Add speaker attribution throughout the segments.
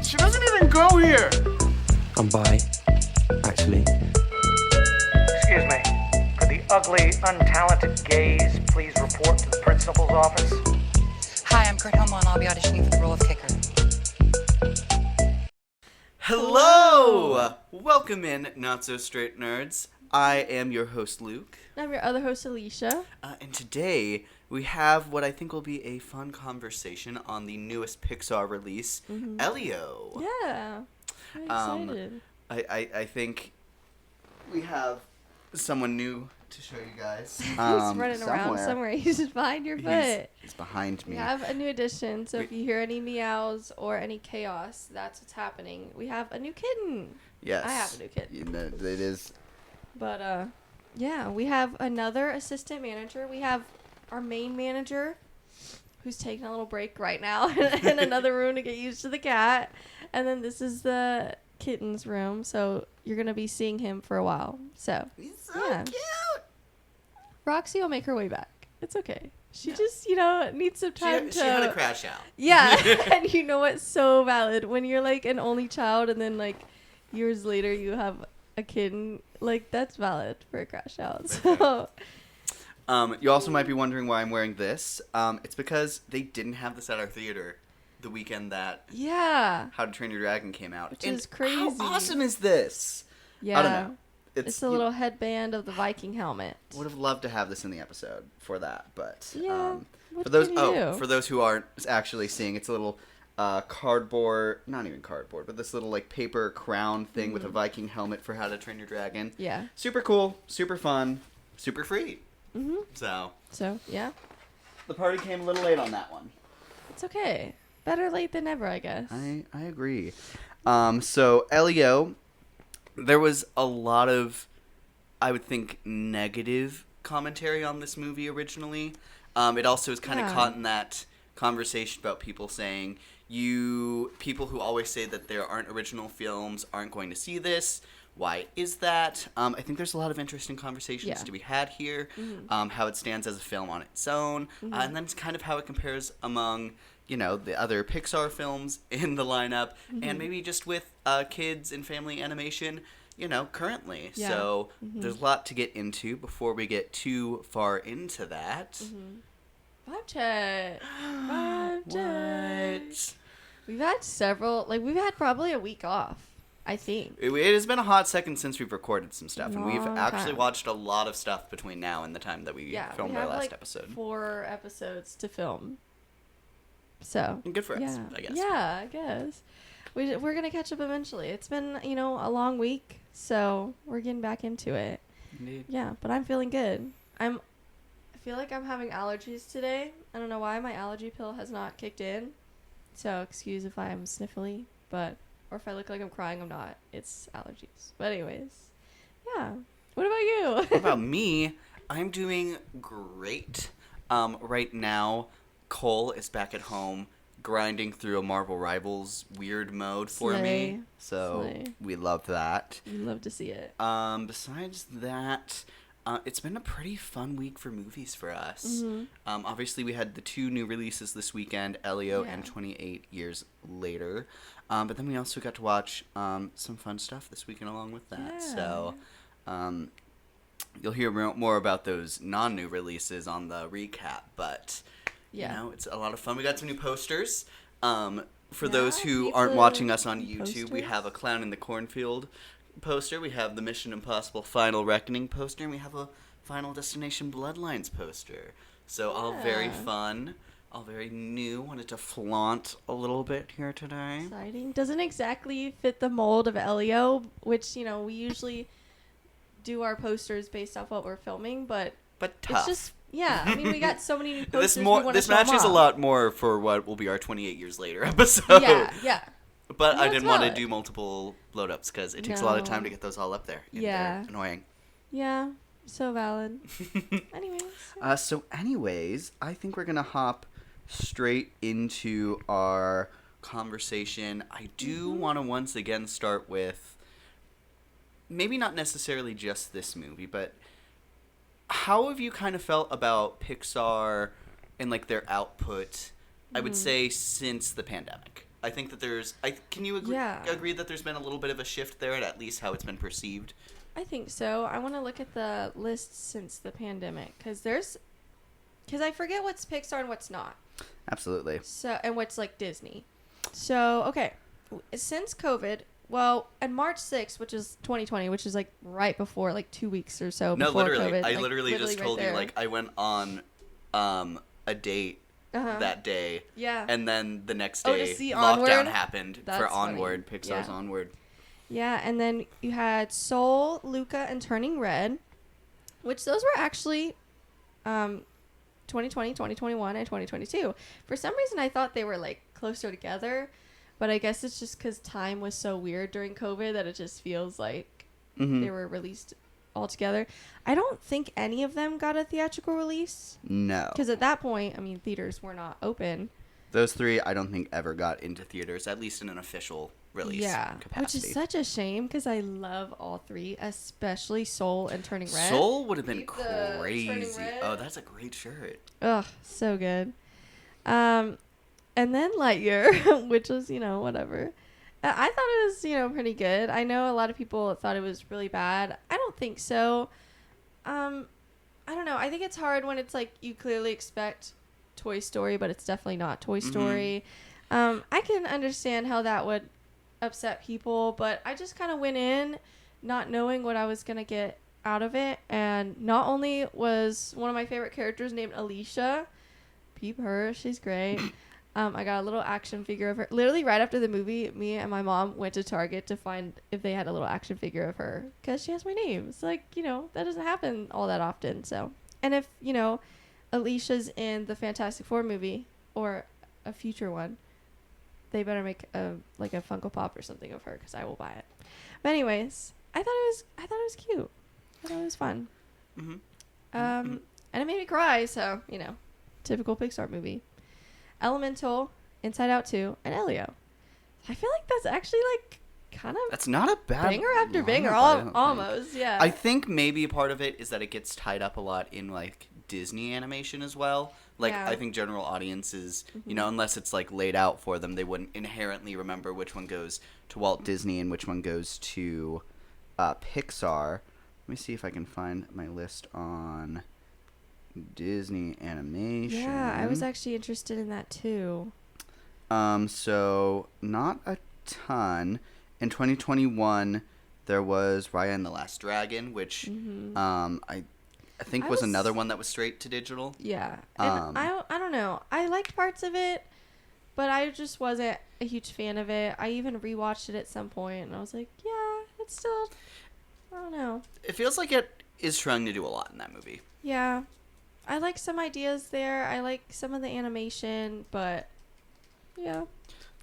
Speaker 1: She doesn't even go here.
Speaker 2: I'm bi, actually.
Speaker 3: Excuse me. Could the ugly, untalented gays please report to the principal's office?
Speaker 4: Hi, I'm Kurt Homo, and I'll be auditioning for the role of kicker.
Speaker 5: Hello! Welcome in, Not So Straight Nerds. I am your host, Luke.
Speaker 6: I'm your other host, Alicia.
Speaker 5: And today, we have what I think will be a fun conversation on the newest Pixar release, Elio.
Speaker 6: Yeah. I'm excited.
Speaker 5: I think we have someone new to show you guys.
Speaker 6: He's running around somewhere. He's behind your foot.
Speaker 5: He's behind me.
Speaker 6: We have a new addition, so if you hear any meows or any chaos, that's what's happening. We have a new kitten.
Speaker 5: Yes.
Speaker 6: I have a new kitten.
Speaker 5: You know, it is.
Speaker 6: But, yeah, we have another assistant manager. We have our main manager, who's taking a little break right now in another room to get used to the cat. And then this is the kitten's room, so you're going to be seeing him for a while. So,
Speaker 5: He's so cute.
Speaker 6: Roxy will make her way back. It's okay. She just, needs some time to...
Speaker 5: She had a crash out.
Speaker 6: Yeah, and you know what's so valid? When you're, like, an only child and then, like, years later you have a kitten, like, that's valid for a crash out. So...
Speaker 5: You also might be wondering why I'm wearing this. It's because they didn't have this at our theater the weekend that How to Train Your Dragon came out.
Speaker 6: Which is crazy.
Speaker 5: How awesome is this?
Speaker 6: Yeah.
Speaker 5: I don't know.
Speaker 6: It's a little headband of the Viking helmet.
Speaker 5: Would have loved to have this in the episode for that, but
Speaker 6: Yeah. What
Speaker 5: for those
Speaker 6: can you do?
Speaker 5: for those who aren't actually seeing, it's a little cardboard, not even cardboard, but this little like paper crown thing with a Viking helmet for How to Train Your Dragon.
Speaker 6: Yeah.
Speaker 5: Super cool, super fun, super free. So,
Speaker 6: yeah.
Speaker 5: the party came a little late on that one.
Speaker 6: It's okay. Better late than never, I guess.
Speaker 5: I agree. So, Elio, there was a lot of, I would think, negative commentary on this movie originally. It also is kind of caught in that conversation about people saying, people who always say that there aren't original films aren't going to see this. Why is that? I think there's a lot of interesting conversations to be had here. How it stands as a film on its own. And then it's kind of how it compares among, the other Pixar films in the lineup. And maybe just with kids and family animation, currently.
Speaker 6: Yeah.
Speaker 5: So there's a lot to get into before we get too far into that.
Speaker 6: Vibe check. Vibe check.
Speaker 5: What?
Speaker 6: We've had several, we've had probably a week off. I think.
Speaker 5: It has been a hot second since we've recorded some stuff, and we've
Speaker 6: Long
Speaker 5: actually
Speaker 6: time.
Speaker 5: watched a lot of stuff between now and the time that we filmed our last episode.
Speaker 6: 4 episodes to film. So.
Speaker 5: Good for us, I guess.
Speaker 6: Yeah, I guess. We're going to catch up eventually. It's been, a long week, so we're getting back into it.
Speaker 5: Indeed.
Speaker 6: Yeah, but I'm feeling good. I feel like I'm having allergies today. I don't know why my allergy pill has not kicked in. So excuse if I'm sniffly, or if I look like I'm crying, I'm not. It's allergies. But anyways, yeah. What about you?
Speaker 5: What about me? I'm doing great. Right now, Cole is back at home grinding through a Marvel Rivals weird mode for me. So we love that.
Speaker 6: You love to see it.
Speaker 5: Besides that, it's been a pretty fun week for movies for us. Obviously, we had the 2 new releases this weekend, Elio and 28 Years Later. But then we also got to watch some fun stuff this weekend along with that.
Speaker 6: Yeah.
Speaker 5: So you'll hear more about those non-new releases on the recap. But, it's a lot of fun. We got some new posters. For those who aren't watching us on YouTube, we have a Clown in the Cornfield poster, we have the Mission Impossible Final Reckoning poster, and we have a Final Destination Bloodlines poster. So all very fun, all very new. Wanted to flaunt a little bit here today.
Speaker 6: Exciting. Doesn't exactly fit the mold of Elio, which, we usually do our posters based off what we're filming, but
Speaker 5: tough.
Speaker 6: It's just, we got so many new posters.
Speaker 5: This matches a lot more for what will be our 28 Years Later episode.
Speaker 6: Yeah.
Speaker 5: But I didn't want to do multiple load-ups because it takes a lot of time to get those all up there. And they're annoying.
Speaker 6: Yeah, so valid. Anyways.
Speaker 5: Anyways, I think we're going to hop straight into our conversation. I do want to once again start with maybe not necessarily just this movie, but how have you kind of felt about Pixar and, their output, I would say, since the pandemic? I think that there's. Can you agree that there's been a little bit of a shift there, at least how it's been perceived?
Speaker 6: I think so. I want to look at the list since the pandemic because I forget what's Pixar and what's not.
Speaker 5: Absolutely.
Speaker 6: So and what's like Disney. So okay, since COVID, well, on March 6th, which is 2020, which is like right before, like 2 weeks or so before COVID.
Speaker 5: I literally just
Speaker 6: right
Speaker 5: told you
Speaker 6: there.
Speaker 5: like I went on a date that day.
Speaker 6: Yeah.
Speaker 5: And then the next
Speaker 6: Oh,
Speaker 5: day,
Speaker 6: to see
Speaker 5: lockdown
Speaker 6: Onward?
Speaker 5: happened
Speaker 6: That's
Speaker 5: for
Speaker 6: funny.
Speaker 5: Onward, Pixar's
Speaker 6: Yeah.
Speaker 5: Onward.
Speaker 6: Yeah, and then you had Soul, Luca, and Turning Red, which those were actually 2020, 2021, and 2022. For some reason, I thought they were like closer together, but I guess it's just because time was so weird during COVID that it just feels like they were released all together. I don't think any of them got a theatrical release.
Speaker 5: No.
Speaker 6: Because at that point, I mean, theaters were not open.
Speaker 5: Those three, I don't think ever got into theaters, at least in an official release capacity.
Speaker 6: Which is such a shame because I love all three, especially Soul and Turning Red.
Speaker 5: Soul would have been
Speaker 6: Keep the
Speaker 5: crazy.
Speaker 6: Turning Red.
Speaker 5: Oh, that's a great shirt.
Speaker 6: Ugh, so good. And then Lightyear, which was, whatever. I thought it was, pretty good. I know a lot of people thought it was really bad. I don't think so. I don't know. I think it's hard when it's like you clearly expect Toy Story, but it's definitely not Toy Story. I can understand how that would upset people, but I just kind of went in not knowing what I was going to get out of it. And not only was one of my favorite characters named Alicia, peep her, she's great. I got a little action figure of her. Literally right after the movie, me and my mom went to Target to find if they had a little action figure of her because she has my name. It's like, that doesn't happen all that often. So, and if, Alicia's in the Fantastic Four movie or a future one, they better make a Funko Pop or something of her because I will buy it. But anyways, I thought it was cute. I thought it was fun. And it made me cry. So typical Pixar movie. Elemental, Inside Out 2, and Elio. I feel like that's actually like kind of
Speaker 5: That's not a bad
Speaker 6: banger after
Speaker 5: lineup,
Speaker 6: banger,
Speaker 5: I don't think.
Speaker 6: almost. Yeah.
Speaker 5: I think maybe part of it is that it gets tied up a lot in like Disney animation as well. Like
Speaker 6: Yeah.
Speaker 5: I think general audiences, unless it's like laid out for them, they wouldn't inherently remember which one goes to Walt Disney and which one goes to Pixar. Let me see if I can find my list on Disney animation.
Speaker 6: Yeah, I was actually interested in that too.
Speaker 5: So not a ton. In 2021, there was Raya and the Last Dragon, which I think was another one that was straight to digital.
Speaker 6: Yeah, and I don't know. I liked parts of it, but I just wasn't a huge fan of it. I even rewatched it at some point, and I was like, yeah, it's still, I don't know.
Speaker 5: It feels like it is trying to do a lot in that movie.
Speaker 6: Yeah, I like some ideas there. I like some of the animation, but yeah.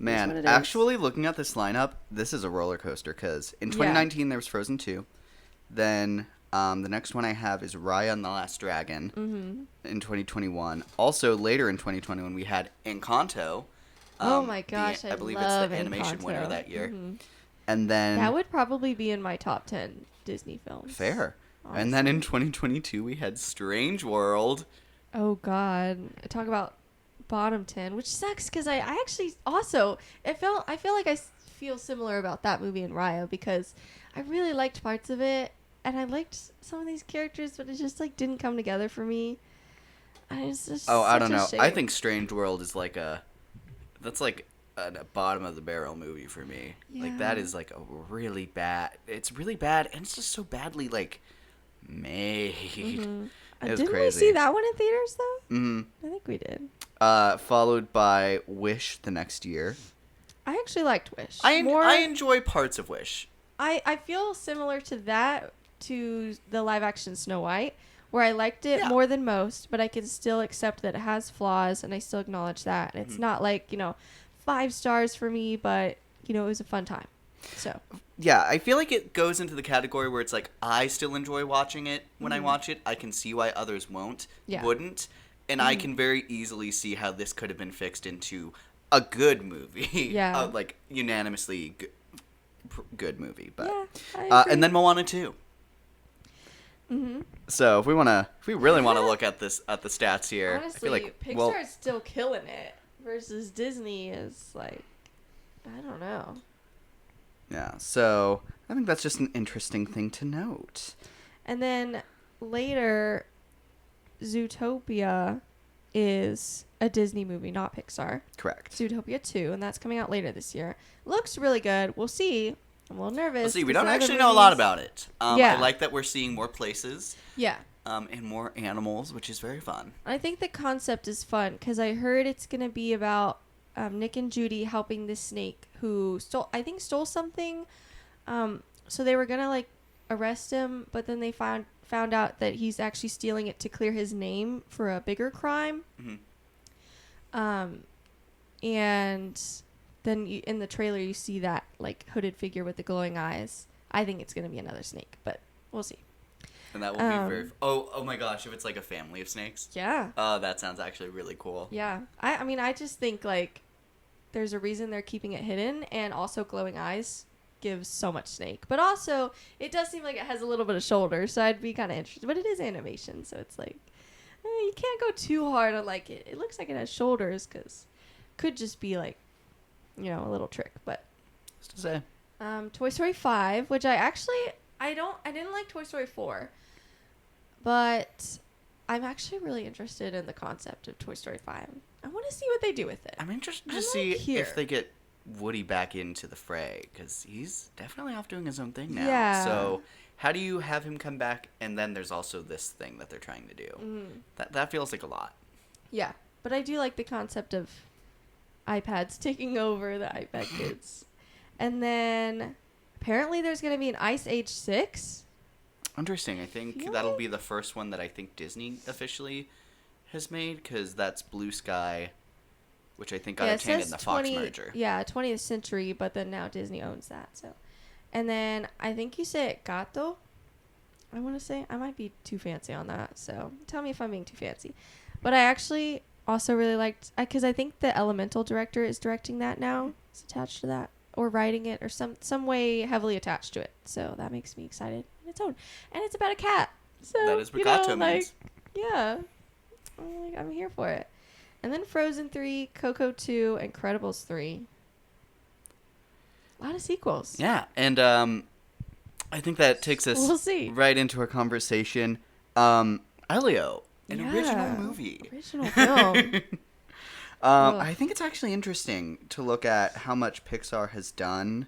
Speaker 5: Man, actually looking at this lineup, this is a roller coaster because in 2019 there was Frozen 2. Then the next one I have is Raya and the Last Dragon in 2021. Also later in 2021 we had Encanto.
Speaker 6: Oh my gosh, I
Speaker 5: believe
Speaker 6: love
Speaker 5: it's the animation
Speaker 6: Encanto.
Speaker 5: winner that year. And then
Speaker 6: That would probably be in my top 10 Disney films.
Speaker 5: fair.
Speaker 6: Honestly.
Speaker 5: And then in 2022 we had Strange World.
Speaker 6: Oh God, talk about bottom 10, which sucks because I actually also I feel like I feel similar about that movie and Raya because I really liked parts of it and I liked some of these characters, but it just like didn't come together for me. And it's just
Speaker 5: I don't know.
Speaker 6: shame.
Speaker 5: I think Strange World is like that's like a bottom of the barrel movie for me. Like that is like a really bad. It's really bad, and it's just so badly like made. It was
Speaker 6: didn't
Speaker 5: crazy.
Speaker 6: we see that one in theaters though? I think we did.
Speaker 5: Followed by Wish the next year.
Speaker 6: I actually liked Wish.
Speaker 5: I enjoy parts of Wish.
Speaker 6: I feel similar to that to the live action Snow White, where I liked it more than most, but I can still accept that it has flaws, and I still acknowledge that. And it's not like 5 stars for me, but it was a fun time. So
Speaker 5: yeah, I feel like it goes into the category where it's like I still enjoy watching it when I watch it. I can see why others wouldn't, and I can very easily see how this could have been fixed into a good movie.
Speaker 6: Yeah,
Speaker 5: like unanimously good movie. But
Speaker 6: I agree.
Speaker 5: and then Moana 2. So if we really want to look at the stats here,
Speaker 6: honestly,
Speaker 5: I feel like
Speaker 6: Pixar is still killing it versus Disney is like I don't know.
Speaker 5: Yeah, so I think that's just an interesting thing to note.
Speaker 6: And then later, Zootopia is a Disney movie, not Pixar.
Speaker 5: Correct.
Speaker 6: Zootopia 2, and that's coming out later this year. Looks really good. We'll see. I'm a little nervous.
Speaker 5: Let's see, we
Speaker 6: 'cause
Speaker 5: don't
Speaker 6: the other
Speaker 5: actually know a lot
Speaker 6: movies-
Speaker 5: about it.
Speaker 6: Yeah.
Speaker 5: I like that we're seeing more places
Speaker 6: Yeah.
Speaker 5: and more animals, which is very fun.
Speaker 6: I think the concept is fun because I heard it's going to be about Nick and Judy helping this snake who stole something. So they were going to like arrest him, but then they found out that he's actually stealing it to clear his name for a bigger crime.
Speaker 5: Mm-hmm.
Speaker 6: And then in the trailer you see that like hooded figure with the glowing eyes. I think it's going to be another snake, but we'll see.
Speaker 5: And that will be very... Oh my gosh, if it's like a family of snakes.
Speaker 6: Yeah.
Speaker 5: Oh, that sounds actually really cool.
Speaker 6: Yeah. I mean, I just think, like, there's a reason they're keeping it hidden, and also glowing eyes gives so much snake. But also, it does seem like it has a little bit of shoulder, so I'd be kind of interested. But it is animation, so it's like, you can't go too hard on, like, it looks like it has shoulders, because could just be, like, you know, a little trick. But
Speaker 5: What's to say?
Speaker 6: Toy Story 5, which I didn't like Toy Story 4, but I'm actually really interested in the concept of Toy Story 5. I want to see what they do with it.
Speaker 5: I'm interested to
Speaker 6: I'm
Speaker 5: see
Speaker 6: like here.
Speaker 5: if they get Woody back into the fray, because he's definitely off doing his own thing now.
Speaker 6: Yeah.
Speaker 5: So how do you have him come back, and then there's also this thing that they're trying to do? That feels like a lot.
Speaker 6: Yeah, but I do like the concept of iPads taking over the iPad kids. And then apparently there's going to be an Ice Age 6.
Speaker 5: Interesting. I think
Speaker 6: Feel
Speaker 5: that'll
Speaker 6: like-
Speaker 5: be the first one that I think Disney officially has made, because that's Blue Sky, which I think got
Speaker 6: it
Speaker 5: obtained in
Speaker 6: says
Speaker 5: the Fox merger.
Speaker 6: Yeah, 20th Century, but then now Disney owns that. So, and then I think you say Gato. I want to say I might be too fancy on that. So tell me if I'm being too fancy. But I actually also really liked, because I think the Elemental director is directing that now. It's attached to that, or writing it, or some way heavily attached to it. So that makes me excited on its own. And it's about a cat. So
Speaker 5: That is what
Speaker 6: you know,
Speaker 5: Gato means.
Speaker 6: yeah, I'm here for it. And then Frozen 3, Coco 2, Incredibles 3. A lot of sequels.
Speaker 5: Yeah, and I think that takes us
Speaker 6: We'll see.
Speaker 5: right into our conversation. Elio, an
Speaker 6: Yeah,
Speaker 5: original movie.
Speaker 6: Original film.
Speaker 5: I think it's actually interesting to look at how much Pixar has done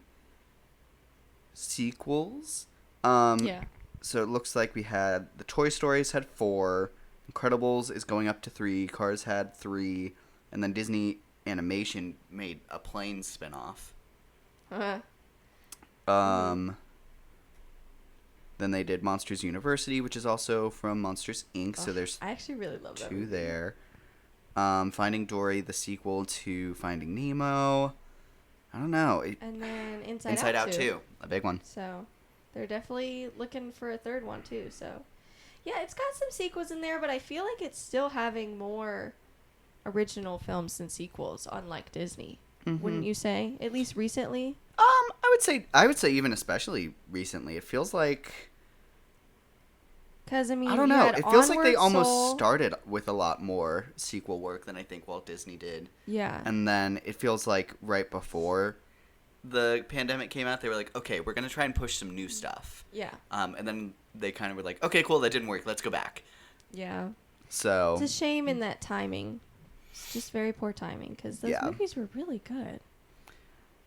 Speaker 5: sequels.
Speaker 6: Yeah.
Speaker 5: So it looks like we had the Toy Stories had 4, Incredibles is going up to 3, Cars had 3, and then Disney Animation made a Planes spin-off. Then they did Monsters University, which is also from Monsters Inc. So there's
Speaker 6: I actually really love that
Speaker 5: 2
Speaker 6: movie.
Speaker 5: there. Finding Dory, the sequel to Finding Nemo. I don't know.
Speaker 6: And then Inside
Speaker 5: Inside
Speaker 6: Out
Speaker 5: Out
Speaker 6: 2.
Speaker 5: 2, a big one.
Speaker 6: So they're definitely looking for a third one too. So yeah, it's got some sequels in there, but I feel like it's still having more original films than sequels, unlike Disney. Wouldn't you say? At least recently.
Speaker 5: I would say even especially recently. It feels like,
Speaker 6: Because I mean,
Speaker 5: I don't
Speaker 6: you
Speaker 5: know.
Speaker 6: had
Speaker 5: It feels like they
Speaker 6: Onward
Speaker 5: almost
Speaker 6: Soul.
Speaker 5: started with a lot more sequel work than I think Walt Disney did.
Speaker 6: Yeah.
Speaker 5: And then it feels like right before the pandemic came out, they were like, okay, we're going to try and push some new stuff.
Speaker 6: Yeah.
Speaker 5: And then they kind of were like, okay, cool, that didn't work. Let's go back.
Speaker 6: Yeah.
Speaker 5: So
Speaker 6: It's a shame in that timing. It's just very poor timing because those
Speaker 5: Yeah.
Speaker 6: movies were really good.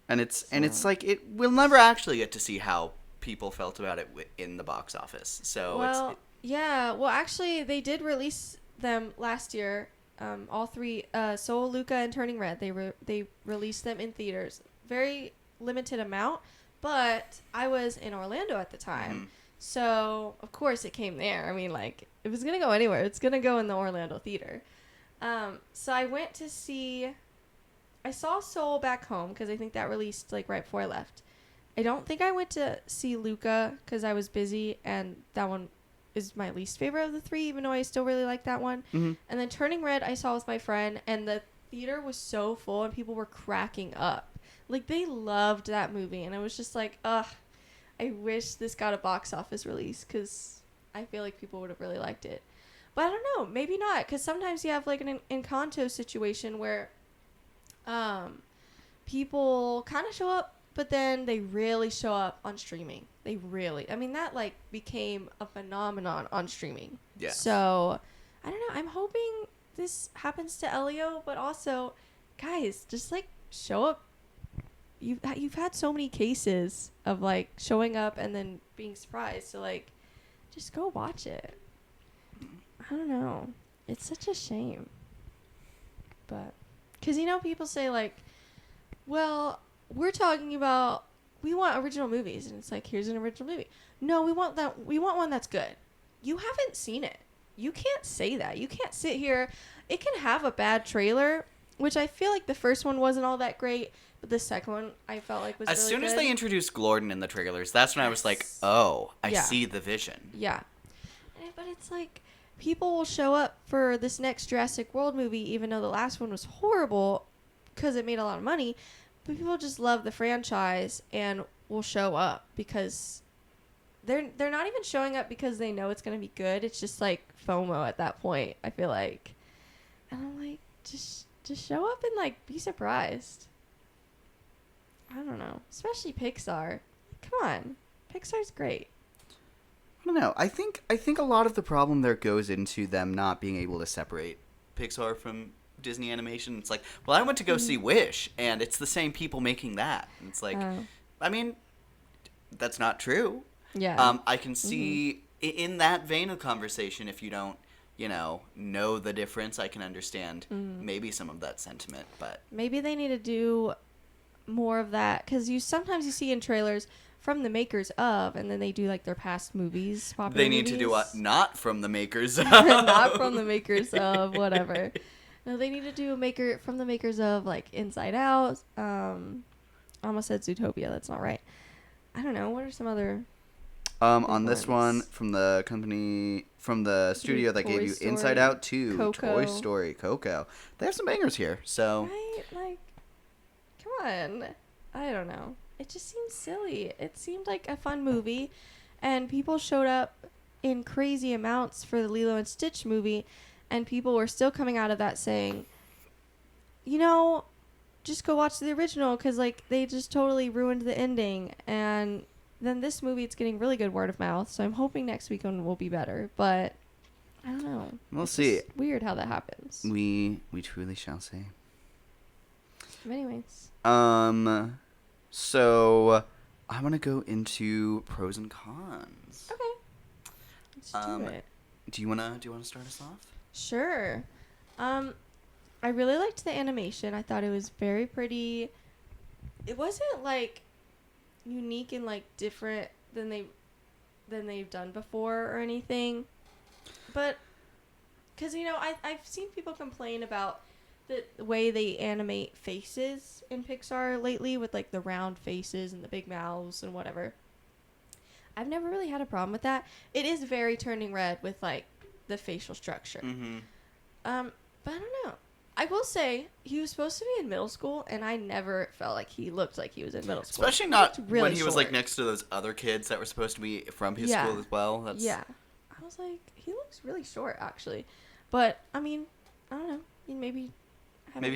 Speaker 5: and it's
Speaker 6: So-
Speaker 5: like we'll never actually get to see how people felt about it in the box office. So
Speaker 6: Well, yeah. Well, actually, they did release them last year. All 3, Soul, Luca, and Turning Red. They released them in theaters. Very limited amount, but I was in Orlando at the time, so of course it came there. I mean, like, if it's gonna go anywhere, it's gonna go in the Orlando theater. So I went to see. I saw Soul back home because I think that released like right before I left. I don't think I went to see Luca because I was busy, and that one is my least favorite of the 3, even though I still really like that one. And then Turning Red I saw with my friend, and the theater was so full and people were cracking up. Like, they loved that movie, and I was just like, ugh, I wish this got a box office release because I feel like people would have really liked it. But I don't know, maybe not, because sometimes you have like an Encanto situation where people kind of show up, but then they really show up on streaming. They really, I mean, that like became a phenomenon on streaming.
Speaker 5: Yeah.
Speaker 6: So I don't know. I'm hoping this happens to Elio, but also, guys, just like show up. You've had so many cases of like showing up and then being surprised. So like, just go watch it. I don't know. It's such a shame. But, because people say like, well, we're talking about, we want original movies, and it's like, here's an original movie. No, we want one that's good. You haven't seen it. You can't say that. You can't sit here. It can have a bad trailer, which I feel like the first one wasn't all that great, but the second one I felt like was
Speaker 5: as
Speaker 6: really
Speaker 5: soon
Speaker 6: good.
Speaker 5: as they introduced Gordon in the trailers, that's when I was like, oh, I see the vision.
Speaker 6: Yeah. But it's like, people will show up for this next Jurassic World movie, even though the last one was horrible because it made a lot of money. But people just love the franchise and will show up because they're not even showing up because they know it's going to be good. It's just like FOMO at that point, I feel like. And I'm like, just show up and like be surprised. I don't know. Especially Pixar. Come on. Pixar's great.
Speaker 5: I don't know. I think a lot of the problem there goes into them not being able to separate Pixar from Disney animation. It's like, well, I went to go see Wish, and it's the same people making that. And it's like, I mean, that's not true.
Speaker 6: Yeah.
Speaker 5: I can see in that vein of conversation, if you don't, know the difference, I can understand maybe some of that sentiment. But
Speaker 6: maybe they need to do more of that, because sometimes you see in trailers from the makers of, and then they do like their past movies.
Speaker 5: They need to do not from the makers of.
Speaker 6: Not from the makers of, whatever. No, they need to do from the makers of like Inside Out. I almost said Zootopia. That's not right. I don't know. What are some other?
Speaker 5: On this one, from the studio that
Speaker 6: Toy
Speaker 5: gave you
Speaker 6: Story,
Speaker 5: Inside Out 2,
Speaker 6: Coco.
Speaker 5: Toy Story, Coco. They have some bangers here, so.
Speaker 6: Right? Like, come on. I don't know. It just seemed silly. It seemed like a fun movie, and people showed up in crazy amounts for the Lilo and Stitch movie, and people were still coming out of that saying, just go watch the original, because like they just totally ruined the ending. And then this movie, it's getting really good word of mouth, so I'm hoping next week one will be better. But I don't know.
Speaker 5: We'll see.
Speaker 6: Just weird how that happens.
Speaker 5: We truly shall see.
Speaker 6: But anyways.
Speaker 5: So I want to go into pros and cons.
Speaker 6: Okay. Let's do it.
Speaker 5: Do you wanna start us off?
Speaker 6: Sure. I really liked the animation. I thought it was very pretty. It wasn't like unique and like different than they've done before or anything. But because I've seen people complain about the way they animate faces in Pixar lately, with like the round faces and the big mouths and whatever. I've never really had a problem with that. It is very Turning Red with like the facial structure.
Speaker 5: Mm-hmm.
Speaker 6: But I don't know. I will say he was supposed to be in middle school, and I never felt like he looked like he was in middle school.
Speaker 5: Especially not
Speaker 6: really
Speaker 5: when he was like
Speaker 6: short.
Speaker 5: next to those other kids that were supposed to be from his school as well.
Speaker 6: Yeah. I was like, he looks really short, actually. But I mean, I don't know. Maybe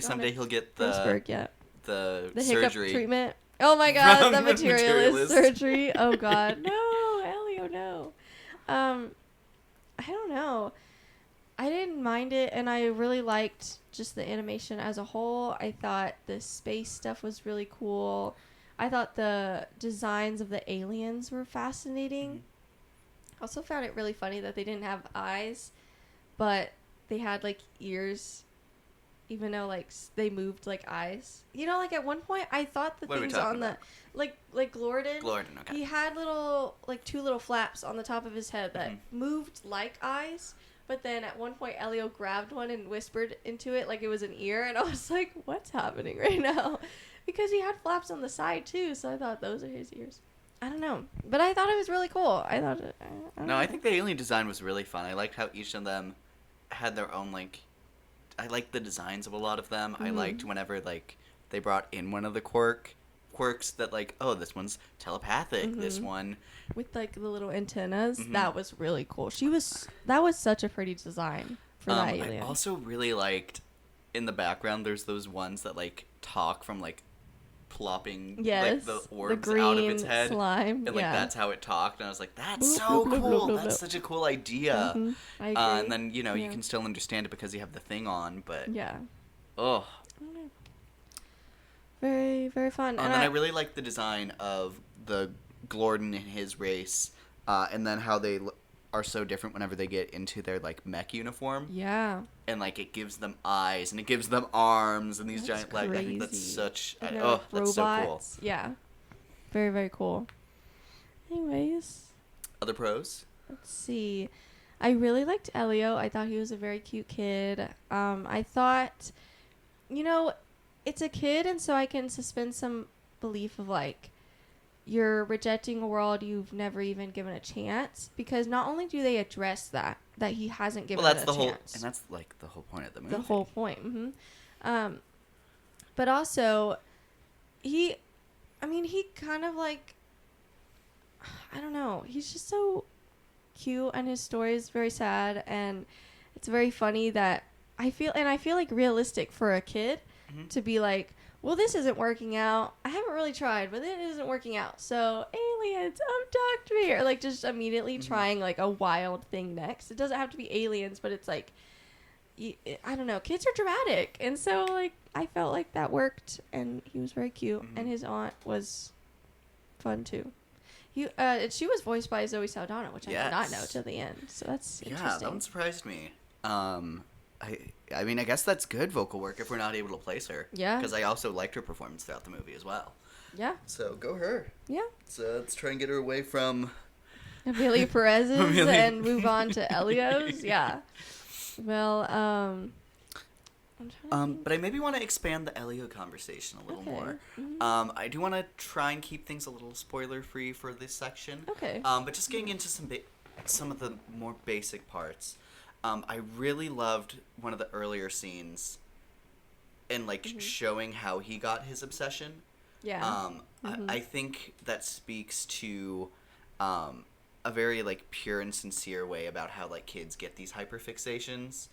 Speaker 5: Someday he'll get
Speaker 6: Pittsburgh yet.
Speaker 5: the
Speaker 6: hiccup
Speaker 5: surgery
Speaker 6: treatment. Oh my god,
Speaker 5: from
Speaker 6: the
Speaker 5: the
Speaker 6: materialist
Speaker 5: materialist.
Speaker 6: surgery. Oh god, no, Elio, no. I don't know. I didn't mind it, and I really liked just the animation as a whole. I thought the space stuff was really cool. I thought the designs of the aliens were fascinating.
Speaker 5: Mm-hmm.
Speaker 6: I also found it really funny that they didn't have eyes, but they had like ears, even though like they moved like eyes. Like at one point I thought the
Speaker 5: What are we
Speaker 6: things
Speaker 5: talking
Speaker 6: on the like Glorden,
Speaker 5: okay.
Speaker 6: he had two little flaps on the top of his head that moved like eyes. But then at one point, Elio grabbed one and whispered into it like it was an ear. And I was like, what's happening right now? Because he had flaps on the side, too. So I thought those are his ears. I don't know. But I thought it was really cool.
Speaker 5: I think the alien design was really fun. I liked how each of them had their own, like... I liked the designs of a lot of them. Mm-hmm. I liked whenever, like, they brought in one of the quirks that, like, oh, this one's telepathic. Mm-hmm. This one...
Speaker 6: With, like, the little antennas. Mm-hmm. That was really cool. That was such a pretty design for that alien.
Speaker 5: I also really liked, in the background, there's those ones that, like, talk from, like, plopping
Speaker 6: Yes,
Speaker 5: the
Speaker 6: the
Speaker 5: orbs
Speaker 6: green
Speaker 5: out of its head.
Speaker 6: slime.
Speaker 5: And like
Speaker 6: yeah.
Speaker 5: that's how it talked. And I was like, that's
Speaker 6: Bloop,
Speaker 5: so
Speaker 6: bloop, bloop,
Speaker 5: cool.
Speaker 6: bloop, bloop,
Speaker 5: That's
Speaker 6: bloop.
Speaker 5: such a cool idea.
Speaker 6: Mhm. I agree.
Speaker 5: And then, you
Speaker 6: Yeah.
Speaker 5: can still understand it because you have the thing on, but
Speaker 6: Yeah.
Speaker 5: oh.
Speaker 6: Very, very fun.
Speaker 5: And then I really like the design of the Glorden and his race, and then how they are so different whenever they get into their like mech uniform.
Speaker 6: Yeah.
Speaker 5: And like it gives them eyes and it gives them arms and these
Speaker 6: That's
Speaker 5: giant legs. I think that's
Speaker 6: crazy.
Speaker 5: such
Speaker 6: And they're
Speaker 5: oh,
Speaker 6: like
Speaker 5: that's so cool.
Speaker 6: robots. Yeah. Very, very cool. Anyways,
Speaker 5: Other pros?
Speaker 6: let's see. I really liked Elio. I thought he was a very cute kid. I thought, it's a kid, and so I can suspend some belief of like, you're rejecting a world you've never even given a chance, because not only do they address that he hasn't given
Speaker 5: Well, that's
Speaker 6: it a
Speaker 5: the whole,
Speaker 6: chance.
Speaker 5: and that's like the whole point of the movie.
Speaker 6: The whole point. But also, he kind of like, I don't know, he's just so cute, and his story is very sad, and it's very funny that I feel like realistic for a kid to be like, well, this isn't working out. I haven't really tried, but it isn't working out. So aliens, abduct me, or like just immediately trying like a wild thing next. It doesn't have to be aliens, but it's like, I don't know. Kids are dramatic, and so like I felt like that worked, and he was very cute, and his aunt was fun too. She was voiced by Zoe Saldana, which I did not know till the end. So that's interesting.
Speaker 5: Yeah, that one surprised me. I mean, I guess that's good vocal work if we're not able to place her.
Speaker 6: Yeah.
Speaker 5: Because I also liked her performance throughout the movie as well.
Speaker 6: Yeah.
Speaker 5: So go her.
Speaker 6: Yeah.
Speaker 5: So let's try and get her away from
Speaker 6: Amelia Perez's
Speaker 5: Amelia.
Speaker 6: and move on to Elio's. Yeah. Well, I'm trying to think.
Speaker 5: But I maybe want to expand the Elio conversation a little
Speaker 6: Okay.
Speaker 5: more.
Speaker 6: Mhm.
Speaker 5: I do want to try and keep things a little spoiler free for this section.
Speaker 6: Okay.
Speaker 5: But just getting into some of the more basic parts. I really loved one of the earlier scenes and like showing how he got his obsession.
Speaker 6: Yeah.
Speaker 5: I think that speaks to a very like pure and sincere way about how like kids get these hyperfixations.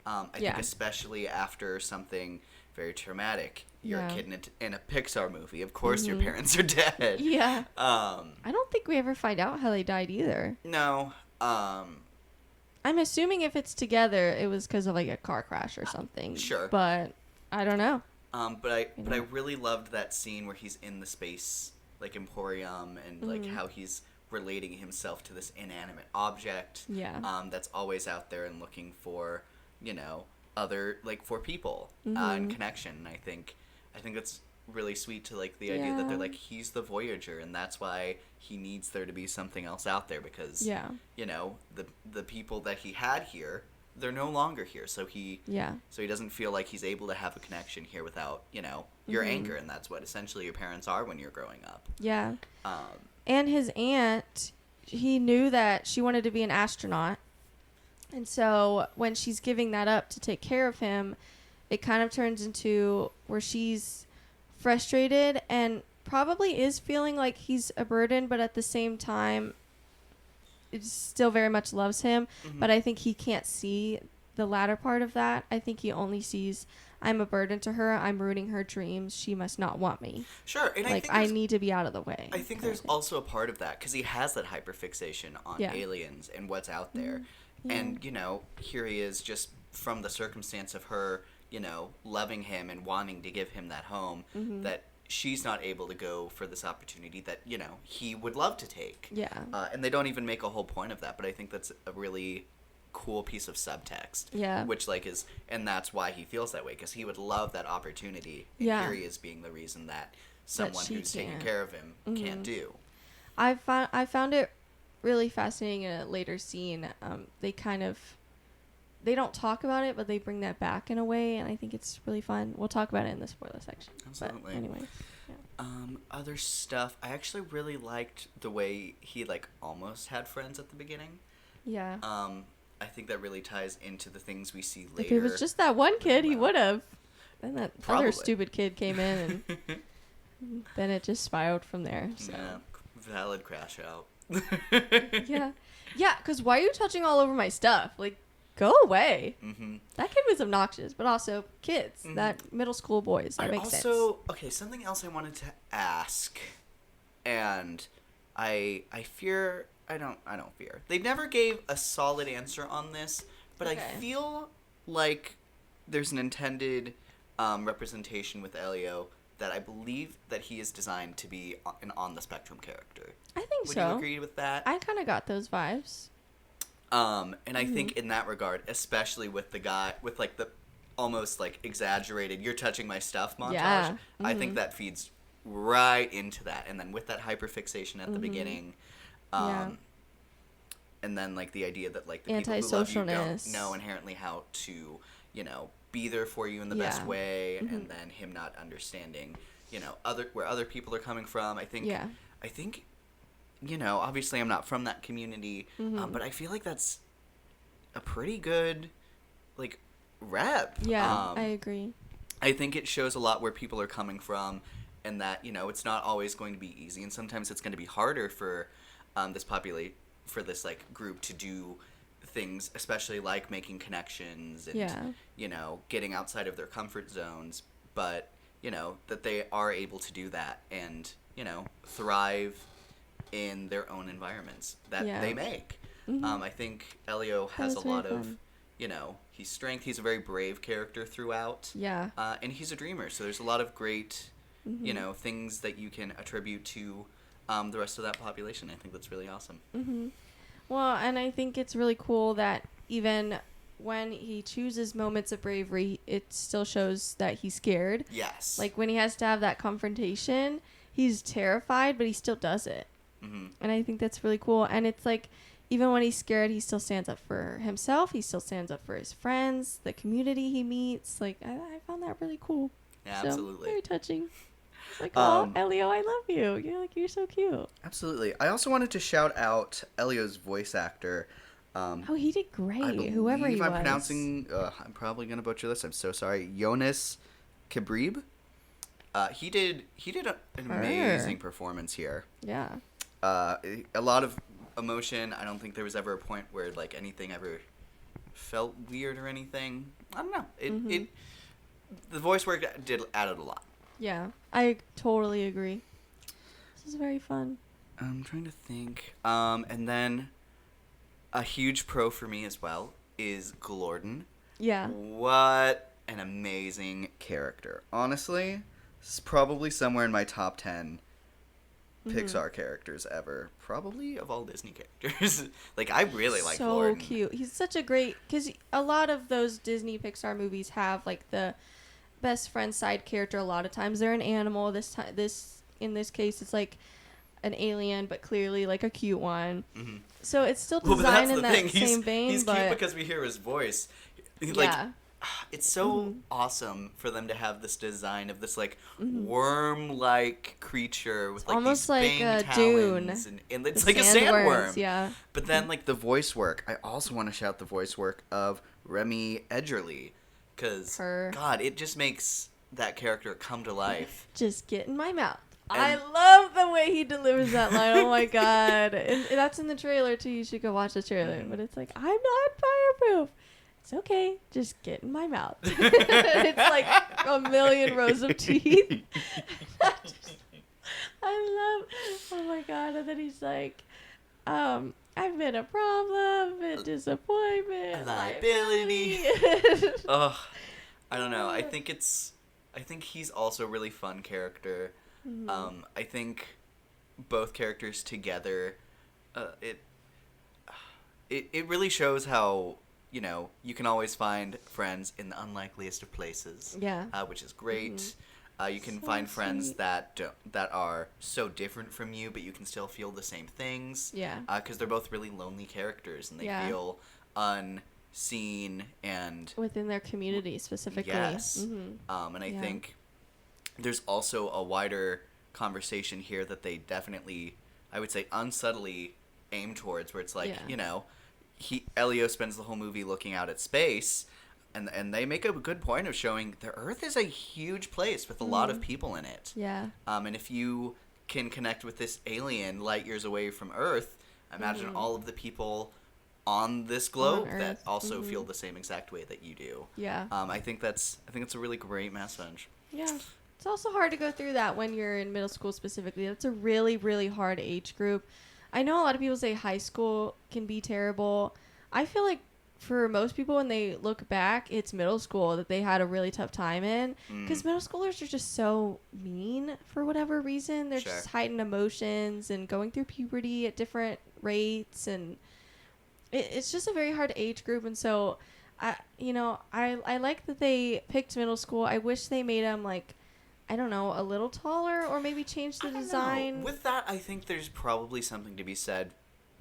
Speaker 5: I think especially after something very traumatic. You're a kid in a Pixar movie. Of course your parents are dead.
Speaker 6: Yeah.
Speaker 5: I
Speaker 6: don't think we ever find out how they died either.
Speaker 5: No.
Speaker 6: I'm assuming if it's together, it was because of like a car crash or something.
Speaker 5: Sure.
Speaker 6: But I don't know.
Speaker 5: But I really loved that scene where he's in the space like emporium and like how he's relating himself to this inanimate object.
Speaker 6: Yeah.
Speaker 5: That's always out there and looking for, other like for people and connection. And I think that's really sweet to like the idea that they're like he's the Voyager and that's why he needs there to be something else out there because the people that he had here, they're no longer here, so he doesn't feel like he's able to have a connection here without your anchor, and that's what essentially your parents are when you're growing up.
Speaker 6: And his aunt, he knew that she wanted to be an astronaut, and so when she's giving that up to take care of him, it kind of turns into where she's frustrated and probably is feeling like he's a burden, but at the same time it still very much loves him. But I think he can't see the latter part of that. I think he only sees, I'm a burden to her, I'm ruining her dreams, she must not want me.
Speaker 5: Sure. And
Speaker 6: like I need to be out of the way.
Speaker 5: I think there's also a part of that because he has that hyperfixation on aliens and what's out there. And here he is just from the circumstance of her loving him and wanting to give him that home, that she's not able to go for this opportunity that, he would love to take.
Speaker 6: Yeah.
Speaker 5: And they don't even make a whole point of that, but I think that's a really cool piece of subtext.
Speaker 6: Yeah.
Speaker 5: Which, and that's why he feels that way, because he would love that opportunity. And here he is being the reason that someone who's taking care of him can't do.
Speaker 6: I found it really fascinating in a later scene. They don't talk about it, but they bring that back in a way, and I think it's really fun. We'll talk about it in the spoiler section.
Speaker 5: Absolutely.
Speaker 6: But anyway. Yeah.
Speaker 5: Other stuff, I actually really liked the way he almost had friends at the beginning.
Speaker 6: Yeah.
Speaker 5: I think that really ties into the things we see later.
Speaker 6: If it was just that one kid, he would have. Then that
Speaker 5: Probably.
Speaker 6: other stupid kid came in, and then it just spiraled from there. So.
Speaker 5: Yeah, valid crash out.
Speaker 6: Yeah, because why are you touching all over my stuff? Like, go away.
Speaker 5: Mm-hmm.
Speaker 6: That kid was obnoxious, but also kids,
Speaker 5: Mm-hmm.
Speaker 6: that middle school boys. That makes sense.
Speaker 5: Okay, something else I wanted to ask, and I fear I don't fear. They never gave a solid answer on this, but I
Speaker 6: Okay.
Speaker 5: feel like there's an intended representation with Elio that I believe that he is designed to be an on the spectrum character.
Speaker 6: I think
Speaker 5: Would
Speaker 6: so.
Speaker 5: you agree with that?
Speaker 6: I kind of got those vibes.
Speaker 5: And I think in that regard, especially with the guy with like the almost like exaggerated "you're touching my stuff" montage,
Speaker 6: Yeah.
Speaker 5: I think that feeds right into that. And then with that hyperfixation at the beginning,
Speaker 6: Yeah.
Speaker 5: and then like the idea that like the people who love you don't
Speaker 6: Antisocialness.
Speaker 5: know inherently how to, be there for you in the best
Speaker 6: Yeah.
Speaker 5: way, and then him not understanding, where other people are coming from. I think,
Speaker 6: Yeah.
Speaker 5: Obviously I'm not from that community, but I feel like that's a pretty good, like, rep.
Speaker 6: Yeah, I agree.
Speaker 5: I think it shows a lot where people are coming from, and that it's not always going to be easy, and sometimes it's going to be harder for this like group to do things, especially like making connections and getting outside of their comfort zones. But that they are able to do that and thrive in their own environments that they make. I think Elio has a
Speaker 6: was very
Speaker 5: lot of
Speaker 6: fun.
Speaker 5: He's strength. He's a very brave character throughout.
Speaker 6: Yeah.
Speaker 5: And he's a dreamer, so there's a lot of great, things that you can attribute to the rest of that population. I think that's really awesome.
Speaker 6: Well, and I think it's really cool that even when he chooses moments of bravery, it still shows that he's scared.
Speaker 5: Yes.
Speaker 6: Like when he has to have that confrontation, he's terrified, but he still does it. And I think that's really cool. And it's like, even when he's scared, he still stands up for himself. He still stands up for his friends, the community he meets. Like, I found that really cool.
Speaker 5: Yeah,
Speaker 6: So,
Speaker 5: absolutely.
Speaker 6: very touching. It's like, oh, Elio, I love you. You're so cute.
Speaker 5: Absolutely. I also wanted to shout out Elio's voice actor.
Speaker 6: Oh, he did great.
Speaker 5: I believe
Speaker 6: Whoever he was.
Speaker 5: I'm pronouncing. I'm probably gonna butcher this. I'm so sorry. Jonas Kabrib. He did an amazing performance here.
Speaker 6: Yeah.
Speaker 5: A lot of emotion. I don't think there was ever a point where like anything ever felt weird or anything. I don't know. It the voice work added a lot.
Speaker 6: Yeah, I totally agree. This is very fun.
Speaker 5: I'm trying to think. And then a huge pro for me as well is Glorden.
Speaker 6: Yeah.
Speaker 5: What an amazing character. Honestly, this is probably somewhere in my top 10 Pixar characters ever. Probably of all Disney characters. Like, I really like Glorden.
Speaker 6: So cute. He's such a great... Because a lot of those Disney Pixar movies have, like, the best friend side character. A lot of times they're an animal. In this case, it's, like, an alien, but clearly, like, a cute one. So it's still designed in that same vein,
Speaker 5: he's
Speaker 6: but...
Speaker 5: cute because we hear his voice.
Speaker 6: Yeah.
Speaker 5: It's so awesome for them to have this design of this like worm-like creature with like
Speaker 6: almost
Speaker 5: these
Speaker 6: like
Speaker 5: fang
Speaker 6: a
Speaker 5: talons,
Speaker 6: dune.
Speaker 5: and it's
Speaker 6: The
Speaker 5: like a
Speaker 6: sandworms,
Speaker 5: sandworm.
Speaker 6: yeah.
Speaker 5: But then like the voice work, I also want to shout the voice work of Remy Edgerly, because God, it just makes that character come to life.
Speaker 6: Just get in my mouth.
Speaker 5: And-
Speaker 6: I love the way he delivers that line. Oh my God. And that's in the trailer too. You should go watch the trailer. But it's like, I'm not fireproof. It's okay. Just get in my mouth. It's like a million rows of teeth. I love, oh my God. And then he's like, I've been a problem, a disappointment,
Speaker 5: A liability. Ugh. I don't know. I think he's also a really fun character. I think both characters together, it really shows how, you can always find friends in the unlikeliest of places.
Speaker 6: Yeah.
Speaker 5: Which is great. You can
Speaker 6: So
Speaker 5: find friends
Speaker 6: sweet.
Speaker 5: that are so different from you, but you can still feel the same things.
Speaker 6: Yeah.
Speaker 5: Because they're both really lonely characters, and they
Speaker 6: Yeah.
Speaker 5: feel unseen and
Speaker 6: Within their community specifically.
Speaker 5: yes.
Speaker 6: Mhm.
Speaker 5: And I
Speaker 6: Yeah.
Speaker 5: think there's also a wider conversation here that they definitely, I would say, unsubtly aim towards, where it's like,
Speaker 6: Yeah.
Speaker 5: Elio spends the whole movie looking out at space, and they make a good point of showing the Earth is a huge place with a lot of people in it.
Speaker 6: Yeah.
Speaker 5: And if you can connect with this alien light years away from Earth, imagine all of the people on this globe
Speaker 6: On
Speaker 5: that
Speaker 6: Earth.
Speaker 5: also feel the same exact way that you do.
Speaker 6: Yeah.
Speaker 5: I think it's a really great message.
Speaker 6: Yeah. It's also hard to go through that when you're in middle school specifically. That's a really, really hard age group. I know a lot of people say high school can be terrible. I feel like for most people, when they look back, it's middle school that they had a really tough time in. Because middle schoolers are just so mean for whatever reason. They're just heightened emotions and going through puberty at different rates. And it's just a very hard age group. And so, I like that they picked middle school. I wish they made them, like, I don't know, a little taller or maybe change the design.
Speaker 5: With that, I think there's probably something to be said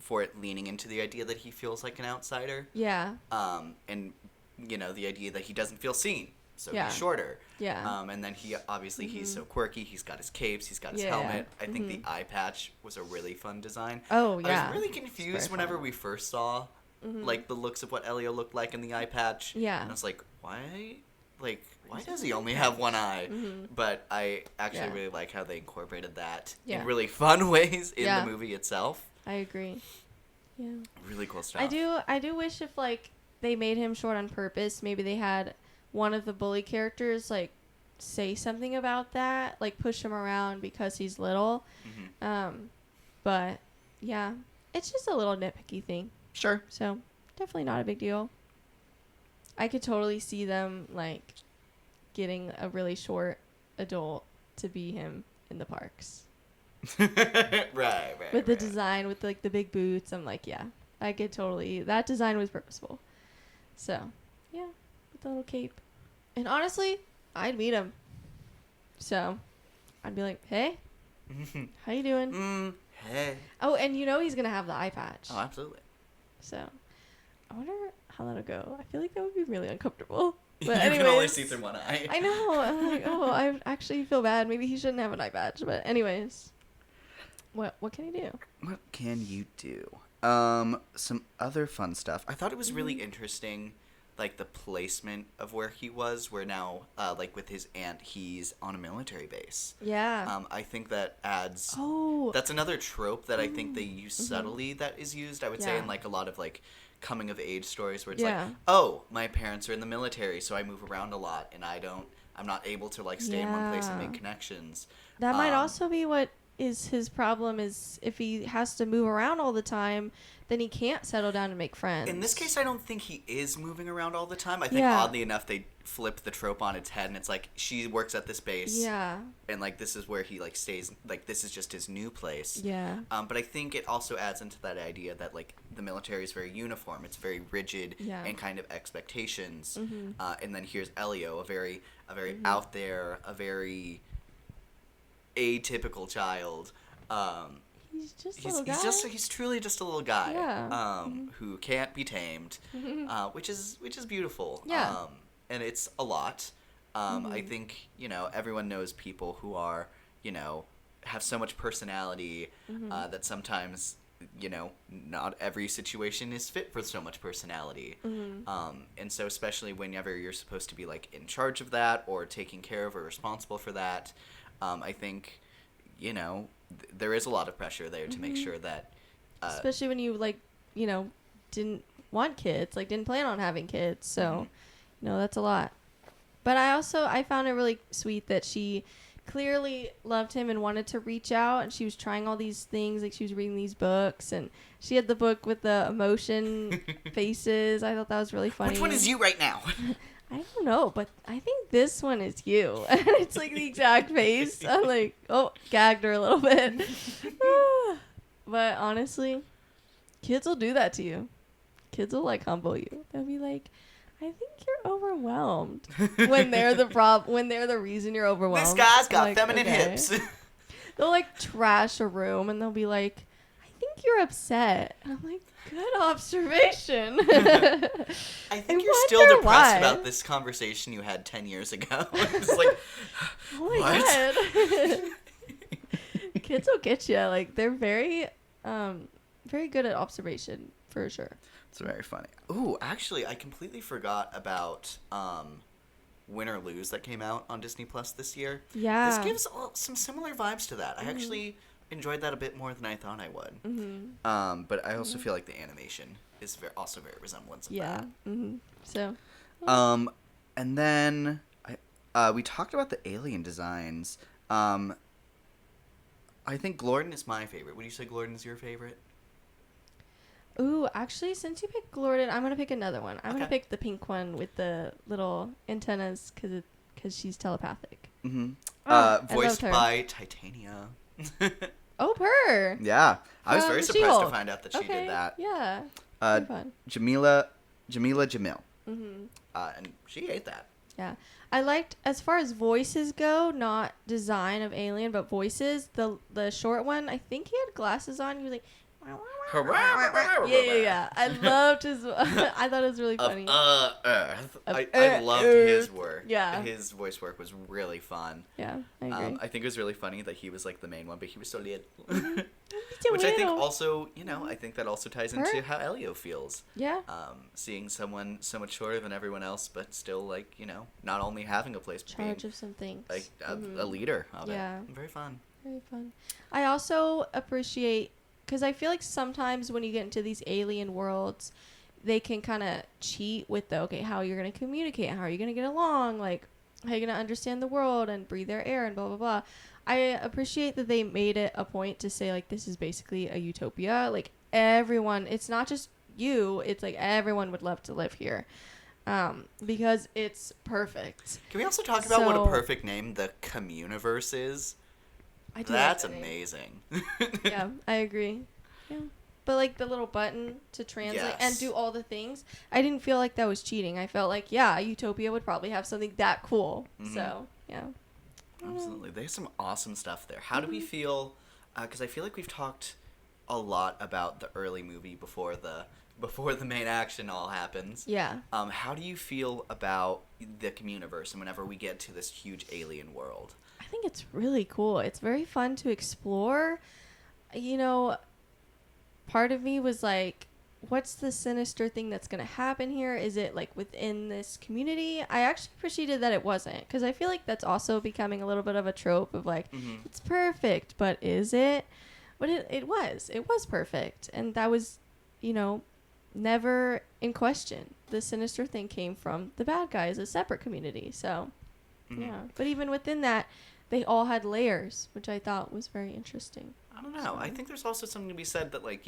Speaker 5: for it leaning into the idea that he feels like an outsider.
Speaker 6: Yeah.
Speaker 5: And, the idea that he doesn't feel seen. So
Speaker 6: Yeah.
Speaker 5: he's shorter.
Speaker 6: Yeah.
Speaker 5: And then he's so quirky. He's got his capes. He's got his helmet. I think the eye patch was a really fun design.
Speaker 6: Oh, yeah.
Speaker 5: I was really confused whenever we first saw, like, the looks of what Elio looked like in the eye patch.
Speaker 6: Yeah.
Speaker 5: And I was like, why does he only have one eye? But I actually really like how they incorporated that in really fun ways in the movie itself.
Speaker 6: I agree. Yeah.
Speaker 5: Really cool stuff.
Speaker 6: I do wish if, like, they made him short on purpose, maybe they had one of the bully characters, like, say something about that, like, push him around because he's little. But, yeah, it's just a little nitpicky thing.
Speaker 5: Sure.
Speaker 6: So, definitely not a big deal. I could totally see them, like, getting a really short adult to be him in the parks.
Speaker 5: right.
Speaker 6: With the design, with, like, the big boots. I'm like, yeah, I could totally. That design was purposeful. So, yeah, with the little cape. And honestly, I'd meet him. So, I'd be like, hey, how you doing?
Speaker 5: Hey.
Speaker 6: Oh, and he's going to have the eye patch.
Speaker 5: Oh, absolutely.
Speaker 6: So, I wonder how that'll go. I feel like that would be really uncomfortable. But
Speaker 5: you can only see through one eye.
Speaker 6: I know. I'm like, I actually feel bad. Maybe he shouldn't have an eye patch. But anyways, what can he do?
Speaker 5: What can you do? Some other fun stuff. I thought it was really interesting, like, the placement of where he was, where now, like, with his aunt, he's on a military base.
Speaker 6: Yeah.
Speaker 5: I think that adds...
Speaker 6: Oh.
Speaker 5: That's another trope that I think they use subtly that is used, I would say, in, like, a lot of, like, coming-of-age stories where it's like, oh, my parents are in the military, so I move around a lot, and I'm not able to, like, stay in one place and make connections.
Speaker 6: That might also be what is his problem, is if he has to move around all the time, then he can't settle down and make friends.
Speaker 5: In this case, I don't think he is moving around all the time. I think, oddly enough, they flip the trope on its head, and it's like, she works at this base.
Speaker 6: Yeah.
Speaker 5: And, like, this is where he, like, stays. Like, this is just his new place.
Speaker 6: Yeah.
Speaker 5: But I think it also adds into that idea that, like, the military is very uniform. It's very rigid and kind of expectations. And then here's Elio, a very out there, a very atypical child.
Speaker 6: He's just a little guy.
Speaker 5: He's truly just a little guy.
Speaker 6: Yeah.
Speaker 5: Who can't be tamed, which is beautiful.
Speaker 6: Yeah.
Speaker 5: And it's a lot. I think, everyone knows people who are, have so much personality that sometimes, not every situation is fit for so much personality. And so especially whenever you're supposed to be, like, in charge of that or taking care of or responsible for that, I think, there is a lot of pressure there to make sure that...
Speaker 6: especially when you, like, didn't want kids, like, didn't plan on having kids. So, that's a lot. But I found it really sweet that she clearly loved him and wanted to reach out, and she was trying all these things, like, she was reading these books, and she had the book with the emotion faces. I thought that was really funny.
Speaker 5: Which one is you right now?
Speaker 6: I don't know, but I think this one is you. And it's like the exact face. I'm like, gagged her a little bit. But honestly, kids will do that to you. Kids will, like, humble you. They'll be like, I think you're overwhelmed. When they're the reason you're overwhelmed.
Speaker 5: This guy's got
Speaker 6: like,
Speaker 5: feminine hips.
Speaker 6: They'll, like, trash a room and they'll be like, I think you're upset. And I'm like, good observation.
Speaker 5: I think you're still depressed about this conversation you had 10 years ago. It's like,
Speaker 6: oh my God. Kids will get you. Like, they're very good at observation, for sure.
Speaker 5: It's very funny. Ooh, actually, I completely forgot about Win or Lose that came out on Disney Plus this year.
Speaker 6: Yeah.
Speaker 5: This gives some similar vibes to that. I enjoyed that a bit more than I thought I would. But I also feel like the animation is also very resemblance of that.
Speaker 6: So.
Speaker 5: And then we talked about the alien designs. I think Glorden is my favorite. Would you say Glorden is your favorite?
Speaker 6: Ooh, actually, since you picked Glorden, I'm gonna pick another one. I'm gonna
Speaker 5: Okay.
Speaker 6: pick the pink one with the little antennas because she's telepathic. I
Speaker 5: Voiced
Speaker 6: loved her.
Speaker 5: by Titania.
Speaker 6: Oh, her.
Speaker 5: Yeah, I was
Speaker 6: From
Speaker 5: very surprised to
Speaker 6: She-Hulk.
Speaker 5: find out that she
Speaker 6: Okay,
Speaker 5: did that.
Speaker 6: Yeah. Very fun.
Speaker 5: Jamila Jamil. And she ate that.
Speaker 6: Yeah. I liked, as far as voices go, not design of alien, but voices. The short one, I think he had glasses on. He was like, yeah. I loved his. I thought it was really funny.
Speaker 5: Earth. I loved his work.
Speaker 6: Yeah.
Speaker 5: His voice work was really fun.
Speaker 6: Yeah, I agree.
Speaker 5: I think it was really funny that he was like the main one, but he was so little.
Speaker 6: So
Speaker 5: Which I think
Speaker 6: little.
Speaker 5: also, I think that also ties into how Elio feels.
Speaker 6: Yeah.
Speaker 5: Seeing someone so much shorter than everyone else, but still like, not only having a place, but being
Speaker 6: Charge of some things.
Speaker 5: like a leader of
Speaker 6: Yeah.
Speaker 5: it. Very fun.
Speaker 6: Very fun. I also appreciate, because I feel like sometimes when you get into these alien worlds, they can kind of cheat with how you're going to communicate, how are you going to get along, like how you're going to understand the world and breathe their air and blah, blah, blah. I appreciate that they made it a point to say, like, this is basically a utopia. Like, everyone, it's not just you, it's like everyone would love to live here. Because it's perfect.
Speaker 5: Can we also talk about what a perfect name the Communiverse is?
Speaker 6: I do
Speaker 5: That's
Speaker 6: like that name.
Speaker 5: amazing.
Speaker 6: Yeah, I agree. Yeah. But like the little button to translate and
Speaker 5: Yes.
Speaker 6: do all the things, I didn't feel like that was cheating. I felt like, yeah, Utopia would probably have something that cool. So, yeah.
Speaker 5: Absolutely. There's some awesome stuff there. How do we feel? Because I feel like we've talked a lot about the early movie before the main action all happens.
Speaker 6: Yeah.
Speaker 5: How do you feel about the Communiverse and whenever we get to this huge alien world?
Speaker 6: I think it's really cool. It's very fun to explore. Part of me was like, what's the sinister thing that's going to happen here? Is it like within this community? I actually appreciated that it wasn't, because I feel like that's also becoming a little bit of a trope of like, it's perfect, but is it? But it was perfect. And that was, never in question. The sinister thing came from the bad guys, a separate community. So, yeah. But even within that, they all had layers, which I thought was very interesting.
Speaker 5: I don't know. I think there's also something to be said that, like,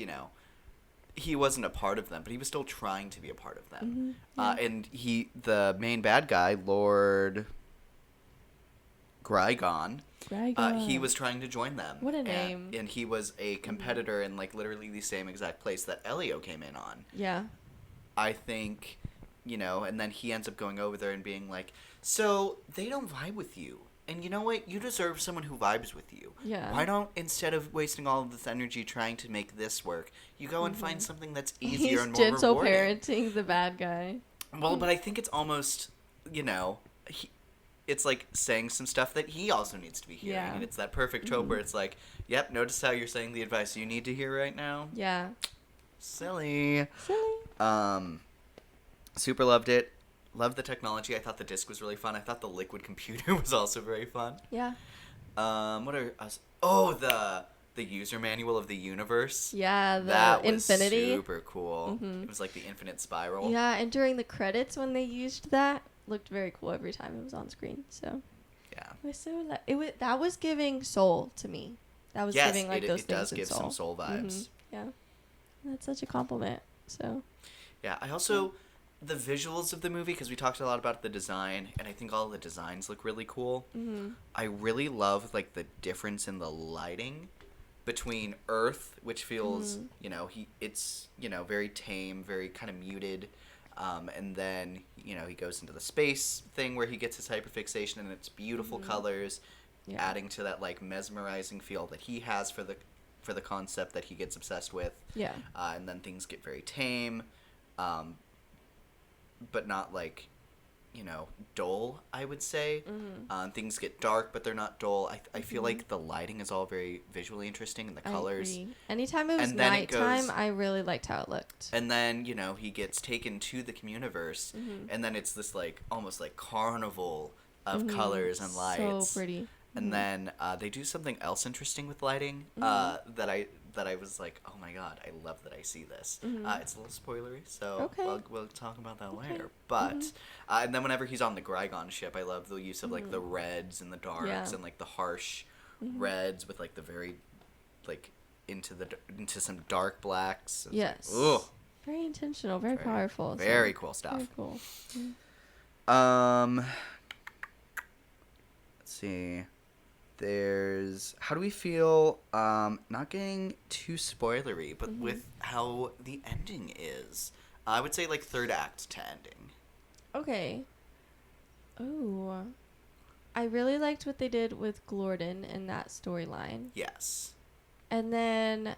Speaker 5: he wasn't a part of them, but he was still trying to be a part of them. And the main bad guy, Lord Grygon, he was trying to join them.
Speaker 6: What a name.
Speaker 5: And he was a competitor in, like, literally the same exact place that Elio came in on.
Speaker 6: Yeah.
Speaker 5: I think, and then he ends up going over there and being like, so they don't vibe with you. And you know what? You deserve someone who vibes with you.
Speaker 6: Yeah.
Speaker 5: Why don't, instead of wasting all of this energy trying to make this work, you go and find something that's easier and more
Speaker 6: He's gentle
Speaker 5: rewarding?
Speaker 6: parenting the bad guy.
Speaker 5: Well, but I think it's almost, it's like saying some stuff that he also needs to be hearing.
Speaker 6: Yeah.
Speaker 5: And it's that perfect trope where it's like, yep, notice how you're saying the advice you need to hear right now?
Speaker 6: Yeah.
Speaker 5: Silly.
Speaker 6: Silly.
Speaker 5: Super loved it. Loved the technology. I thought the disc was really fun. I thought the liquid computer was also very fun.
Speaker 6: Yeah.
Speaker 5: What are the user manual of the universe?
Speaker 6: Yeah, the
Speaker 5: that was
Speaker 6: infinity.
Speaker 5: super cool. It was like the infinite spiral.
Speaker 6: Yeah, and during the credits when they used that, looked very cool every time it was on screen. So
Speaker 5: Yeah.
Speaker 6: it was so that was giving soul to me. That was
Speaker 5: Yes,
Speaker 6: giving like
Speaker 5: it
Speaker 6: those
Speaker 5: does
Speaker 6: things in
Speaker 5: give
Speaker 6: soul.
Speaker 5: some soul vibes.
Speaker 6: Yeah, that's such a compliment. So
Speaker 5: Yeah, I also the visuals of the movie, because we talked a lot about the design, and I think all the designs look really cool. I really love like the difference in the lighting between Earth, which feels it's very tame, very kind of muted, and then he goes into the space thing where he gets his hyperfixation, and it's beautiful colors, adding to that like mesmerizing feel that he has for the concept that he gets obsessed with.
Speaker 6: yeah,
Speaker 5: And then things get very tame, but not like, dull, I would say. Things get dark, but they're not dull. I feel like the lighting is all very visually interesting, and the colors.
Speaker 6: I agree. Anytime it was
Speaker 5: And then it
Speaker 6: nighttime,
Speaker 5: goes-
Speaker 6: I really liked how it looked.
Speaker 5: And then, he gets taken to the Communiverse, and then it's this like almost like carnival of colors and lights.
Speaker 6: So pretty.
Speaker 5: And then they do something else interesting with lighting that I was like, oh my god, I love that I see this. It's a little spoilery, so we'll talk about that later. But and then whenever he's on the Grygon ship, I love the use of like the reds and the darks and like the harsh reds with like the very like into some dark blacks.
Speaker 6: Yes.
Speaker 5: Like, ooh,
Speaker 6: very intentional, very powerful.
Speaker 5: Very cool stuff.
Speaker 6: Very cool.
Speaker 5: Let's see. How do we feel, not getting too spoilery, but with how the ending is? I would say, like, third act to ending.
Speaker 6: Okay. Oh. I really liked what they did with Glorden in that storyline.
Speaker 5: Yes.
Speaker 6: And then,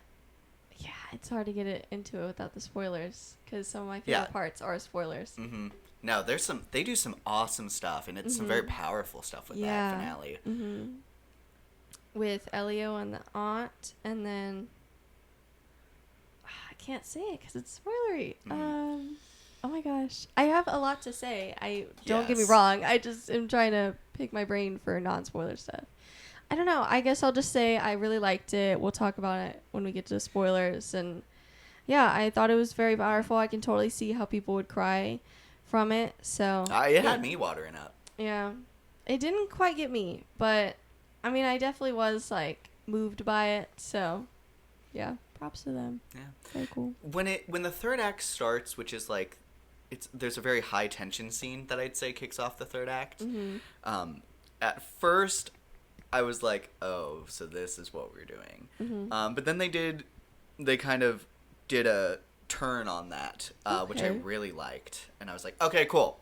Speaker 6: yeah, it's hard to get into it without the spoilers, because some of my favorite parts are spoilers.
Speaker 5: Mm-hmm. No, they do some awesome stuff, and it's some very powerful stuff with that finale.
Speaker 6: Mm-hmm. With Elio and the aunt, and then I can't say it because it's spoilery. Oh my gosh, I have a lot to say. Don't get me wrong. I just am trying to pick my brain for non-spoiler stuff. I don't know. I guess I'll just say I really liked it. We'll talk about it when we get to the spoilers. And yeah, I thought it was very powerful. I can totally see how people would cry from it. So
Speaker 5: it had me watering up.
Speaker 6: Yeah, it didn't quite get me, but I mean, I definitely was like moved by it. So yeah, props to them.
Speaker 5: Yeah,
Speaker 6: very cool.
Speaker 5: When the third act starts, which is like, there's a very high tension scene that I'd say kicks off the third act. At first, I was like, oh, so this is what we're doing. But then they kind of did a turn on that, which I really liked, and I was like, okay, cool,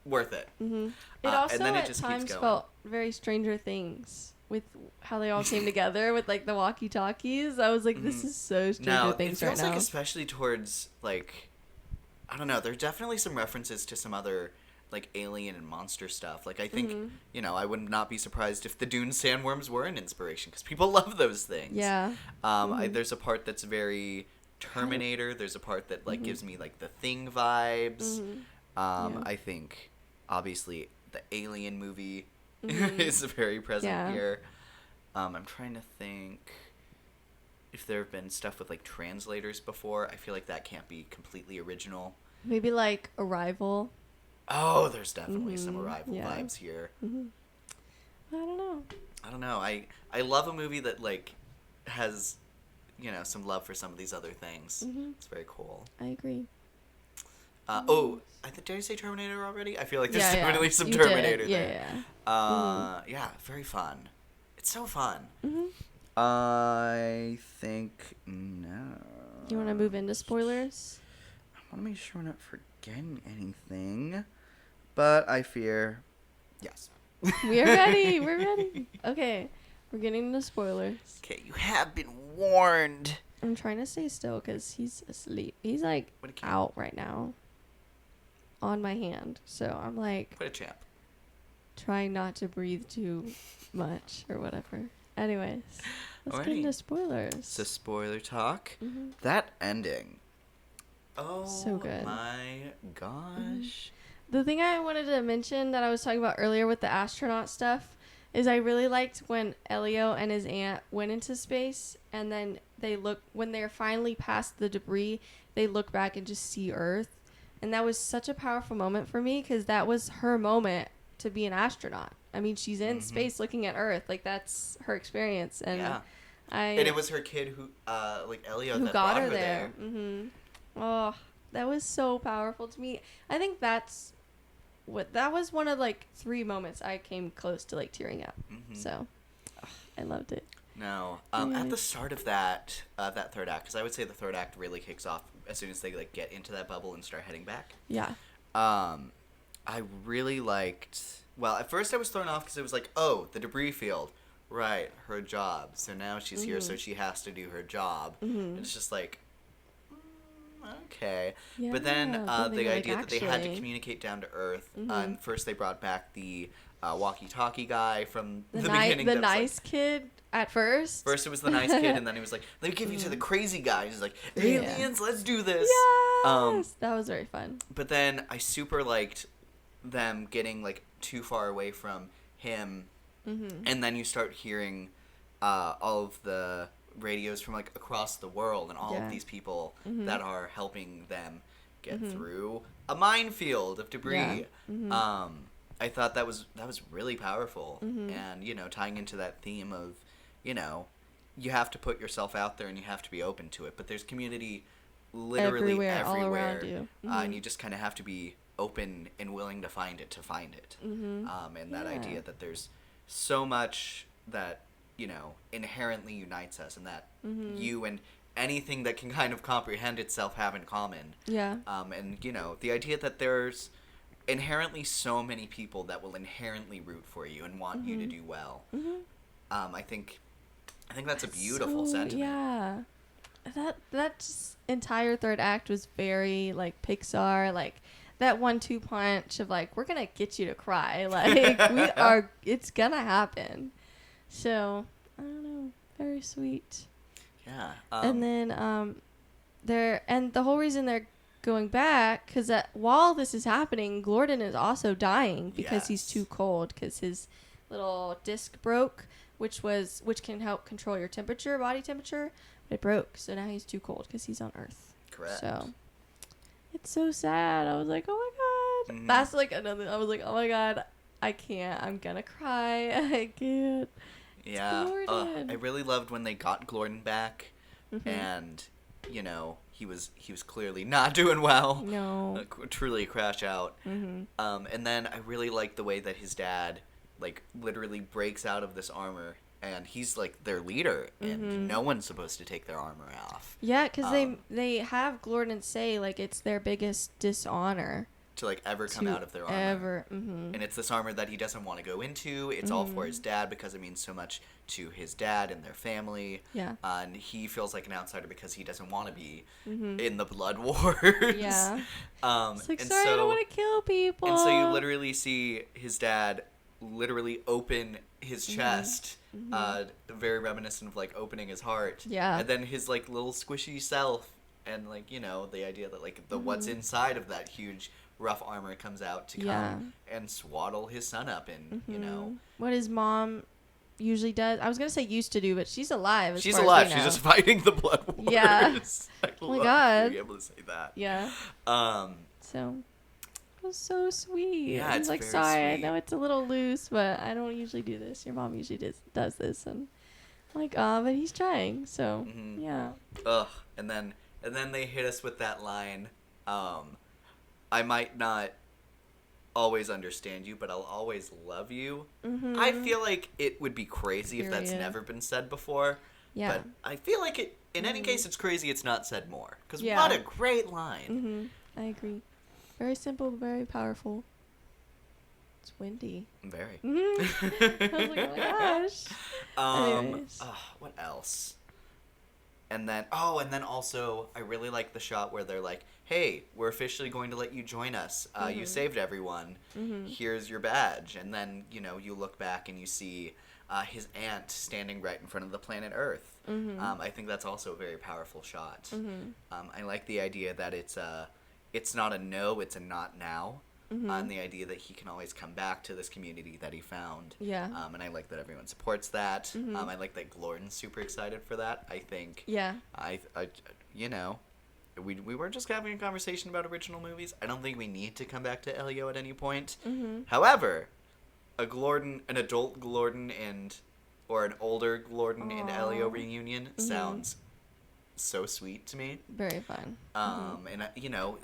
Speaker 5: worth it.
Speaker 6: It also
Speaker 5: and then
Speaker 6: at times felt very Stranger Things with how they all came together with like the walkie-talkies. I was like, this is so Stranger Things right now.
Speaker 5: It feels like, especially towards like, I don't know, there's definitely some references to some other like alien and monster stuff. Like I think, I would not be surprised if the Dune sandworms were an inspiration, because people love those things.
Speaker 6: Yeah.
Speaker 5: There's a part that's very Terminator. There's a part that like gives me like the Thing vibes. I think obviously the Alien movie is very present here. I'm trying to think if there have been stuff with like translators before. I feel like that can't be completely original.
Speaker 6: Maybe like Arrival.
Speaker 5: Oh, there's definitely some Arrival vibes here.
Speaker 6: I don't know.
Speaker 5: I love a movie that like has, some love for some of these other things. It's very cool.
Speaker 6: I agree.
Speaker 5: Did I say Terminator already? I feel like there's definitely some Terminator there. Yeah, very fun. It's so fun. I think no.
Speaker 6: You want to move into spoilers?
Speaker 5: I want to make sure we're not forgetting anything, but I fear yes.
Speaker 6: We're ready. We're ready. Okay, we're getting into spoilers.
Speaker 5: Okay, you have been warned.
Speaker 6: I'm trying to stay still because he's asleep. He's like out right now on my hand. So I'm like,
Speaker 5: what a champ.
Speaker 6: Trying not to breathe too much or whatever. Anyways, let's get into spoilers.
Speaker 5: So spoiler talk. That ending. Oh,
Speaker 6: so good.
Speaker 5: My gosh.
Speaker 6: The thing I wanted to mention that I was talking about earlier with the astronaut stuff is I really liked when Elio and his aunt went into space, and then when they're finally past the debris, they look back and just see Earth. And that was such a powerful moment for me, because that was her moment to be an astronaut. I mean, she's in space looking at Earth. Like, that's her experience. And and it was her kid who, Elio, who that got her there. Oh, that was so powerful to me. I think that was one of like 3 moments I came close to like tearing up. So I loved it.
Speaker 5: No, at the start of that third act, because I would say the third act really kicks off as soon as they like get into that bubble and start heading back.
Speaker 6: Yeah.
Speaker 5: I really liked. Well, at first I was thrown off because it was like, oh, the debris field, right? Her job. So now she's here, so she has to do her job. And it's just like, okay. Yeah, but then the idea that they had to communicate down to Earth. And first they brought back the walkie-talkie guy from the beginning.
Speaker 6: The nice kid at first.
Speaker 5: First it was the nice kid, and then he was like, let me give you to the crazy guy. He's like, aliens, let's do this.
Speaker 6: Yes! That was very fun.
Speaker 5: But then I super liked them getting like too far away from him And then you start hearing all of the radios from like across the world and all of these people that are helping them get through a minefield of debris. I thought that was really powerful, and tying into that theme of you have to put yourself out there and you have to be open to it, but there's community literally everywhere,
Speaker 6: all around you.
Speaker 5: And you just kind of have to be open and willing to find it and that idea that there's so much that inherently unites us, and that you and anything that can kind of comprehend itself have in common. And the idea that there's inherently so many people that will inherently root for you and want you to do well. I think that's a beautiful sentiment.
Speaker 6: Yeah. That just entire third act was very like Pixar, like that 1-2 punch of like, we're gonna get you to cry, like it's gonna happen. So I don't know, very sweet.
Speaker 5: Yeah.
Speaker 6: And then the whole reason they're going back, because while this is happening, Glorden is also dying because he's too cold, because his little disc broke, which can help control your temperature, body temperature. But it broke, so now he's too cold because he's on Earth.
Speaker 5: Correct.
Speaker 6: So it's so sad. I was like, oh my god. That's like another. I was like, oh my god, I can't. I'm gonna cry. I can't.
Speaker 5: Yeah. I really loved when they got Glorden back, and he was clearly not doing well.
Speaker 6: No.
Speaker 5: Truly a crash out. And then I really liked the way that his dad like literally breaks out of this armor, and he's like their leader, and no one's supposed to take their armor off.
Speaker 6: Yeah, because they have Glorden say like it's their biggest dishonor
Speaker 5: to like ever come out of their armor. And it's this armor that he doesn't want to go into. It's all for his dad because it means so much to his dad and their family.
Speaker 6: Yeah.
Speaker 5: And he feels like an outsider because he doesn't want to be in the blood wars.
Speaker 6: Yeah. It's like,
Speaker 5: and
Speaker 6: sorry,
Speaker 5: so,
Speaker 6: I don't want to kill people.
Speaker 5: And so you literally see his dad literally open his chest, very reminiscent of like opening his heart.
Speaker 6: Yeah.
Speaker 5: And then his like little squishy self, and like the idea that like the what's inside of that huge rough armor comes out to come and swaddle his son up in
Speaker 6: what his mom usually does. I was gonna say used to do, but she's alive.
Speaker 5: She's alive. She's just fighting the blood wars.
Speaker 6: Yeah.
Speaker 5: Oh
Speaker 6: my god.
Speaker 5: Being able to say that.
Speaker 6: Yeah. So it was so sweet.
Speaker 5: Yeah,
Speaker 6: I was
Speaker 5: it's
Speaker 6: like,
Speaker 5: very
Speaker 6: sorry,
Speaker 5: sweet.
Speaker 6: I know it's a little loose, but I don't usually do this. Your mom usually does this, and I'm like, but he's trying. So yeah.
Speaker 5: Ugh. And then they hit us with that line. I might not always understand you, but I'll always love you. I feel like it would be crazy if that's never been said before.
Speaker 6: Yeah.
Speaker 5: But I feel like it. In any case, it's crazy it's not said more. Because what a great line.
Speaker 6: I agree. Very simple, very powerful. It's windy.
Speaker 5: Very.
Speaker 6: I was like, oh my gosh. Anyways.
Speaker 5: What else? And then also, I really like the shot where they're like, hey, we're officially going to let you join us. You saved everyone. Here's your badge. And then, you look back and you see his aunt standing right in front of the planet Earth. I think that's also a very powerful shot. I like the idea that it's not a no, it's a not now. And the idea that he can always come back to this community that he found.
Speaker 6: Yeah.
Speaker 5: And I like that everyone supports that. I like that Glorden's super excited for that. I think.
Speaker 6: Yeah.
Speaker 5: We were just having a conversation about original movies. I don't think we need to come back to Elio at any point. However, an adult Glorden or an older Glorden and Elio reunion sounds so sweet to me.
Speaker 6: Very fun.
Speaker 5: And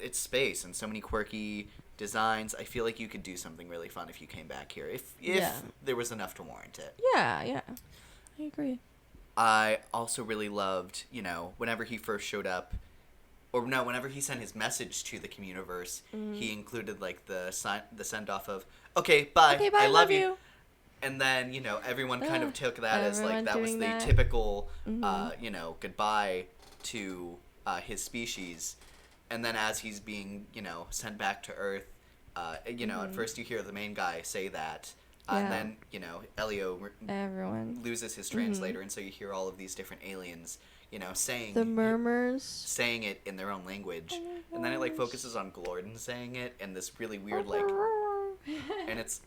Speaker 5: it's space and so many quirky designs. I feel like you could do something really fun if you came back here, if there was enough to warrant it.
Speaker 6: Yeah, I agree.
Speaker 5: I also really loved, whenever he first showed up, whenever he sent his message to the Communiverse, he included like the send off of, okay, bye, I love you. And then, everyone kind of took that as like that was the typical, goodbye to his species. And then as he's being, sent back to Earth, at first you hear the main guy say that. And then, Elio loses his translator, and so you hear all of these different aliens, saying...
Speaker 6: The murmurs.
Speaker 5: Saying it in their own language. And then it, like, focuses on Glorden saying it, and this really weird, like... and it's,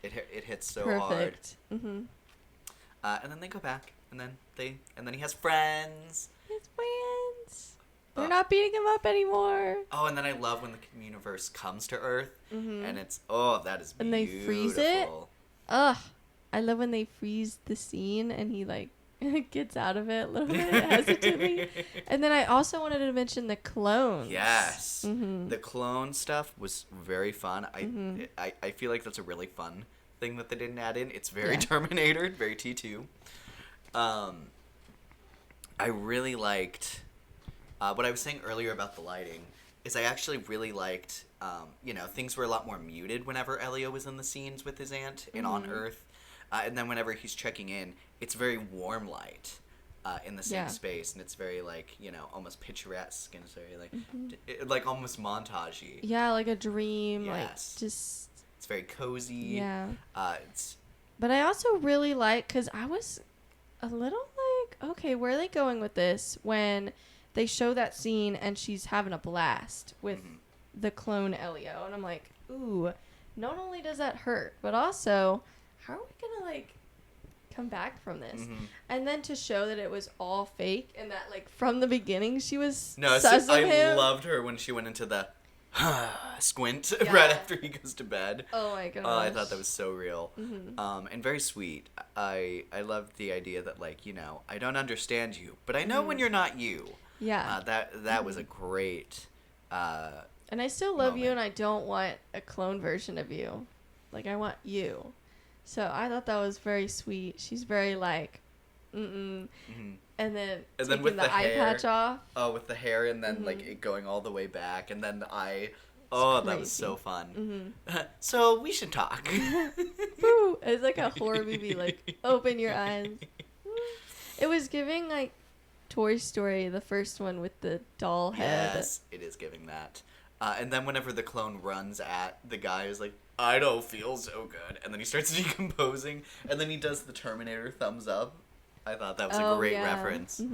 Speaker 5: It hits so hard.
Speaker 6: Perfect. Mm-hmm.
Speaker 5: And then they go back, and then he has friends.
Speaker 6: His friends. They're not beating him up anymore.
Speaker 5: Oh, and then I love when the universe comes to Earth,
Speaker 6: Mm-hmm.
Speaker 5: and it's that is beautiful.
Speaker 6: And they freeze it. Ugh. I love when they freeze the scene and he like gets out of it a little bit hesitantly. And then I also wanted to mention the clones.
Speaker 5: Yes.
Speaker 6: Mm-hmm.
Speaker 5: The clone stuff was very fun.
Speaker 6: Mm-hmm.
Speaker 5: I feel like that's a really fun thing that they didn't add in. It's very
Speaker 6: Yeah.
Speaker 5: Terminator, very T2. I really liked what I was saying earlier about the lighting is I actually really liked things were a lot more muted whenever Elio was in the scenes with his aunt and on Earth. And then whenever he's checking in, it's very warm light in the same
Speaker 6: Yeah.
Speaker 5: space, and it's very almost picturesque and it's very like almost montagey.
Speaker 6: Yeah, like a dream.
Speaker 5: Yes.
Speaker 6: Like just.
Speaker 5: It's very cozy.
Speaker 6: Yeah.
Speaker 5: It's
Speaker 6: But I also really like, because I was a little like, okay, where are they going with this? When they show that scene and she's having a blast with the clone Elio. And I'm like, ooh, not only does that hurt, but also, how are we going to, like, come back from this? And then to show that it was all fake and that, like, from the beginning she was sus of
Speaker 5: I
Speaker 6: him.
Speaker 5: loved her when she went into the squint
Speaker 6: Yeah.
Speaker 5: right after he goes to bed.
Speaker 6: Oh, my goodness.
Speaker 5: I thought that was so real. And very sweet. I loved the idea that, like, I don't understand you, but I know when you're not you.
Speaker 6: Yeah.
Speaker 5: That was a great
Speaker 6: And I still love you,
Speaker 5: moment.
Speaker 6: and I don't want a clone version of you. Like, I want you. So I thought that was very sweet. She's very, like, and then taking
Speaker 5: with
Speaker 6: the
Speaker 5: the
Speaker 6: eye
Speaker 5: hair.
Speaker 6: patch off.
Speaker 5: Oh, with the hair and then like it going all the way back and then the eye. Oh, that was so fun. So we should talk.
Speaker 6: Woo! It's like a horror movie. Like, open your eyes. It was giving like Toy Story, the first one with the doll head.
Speaker 5: Yes, it is giving that. And then whenever the clone runs at the guy, is like, I don't feel so good, and then he starts decomposing, and then he does the Terminator thumbs up. I thought that was a great reference.
Speaker 6: It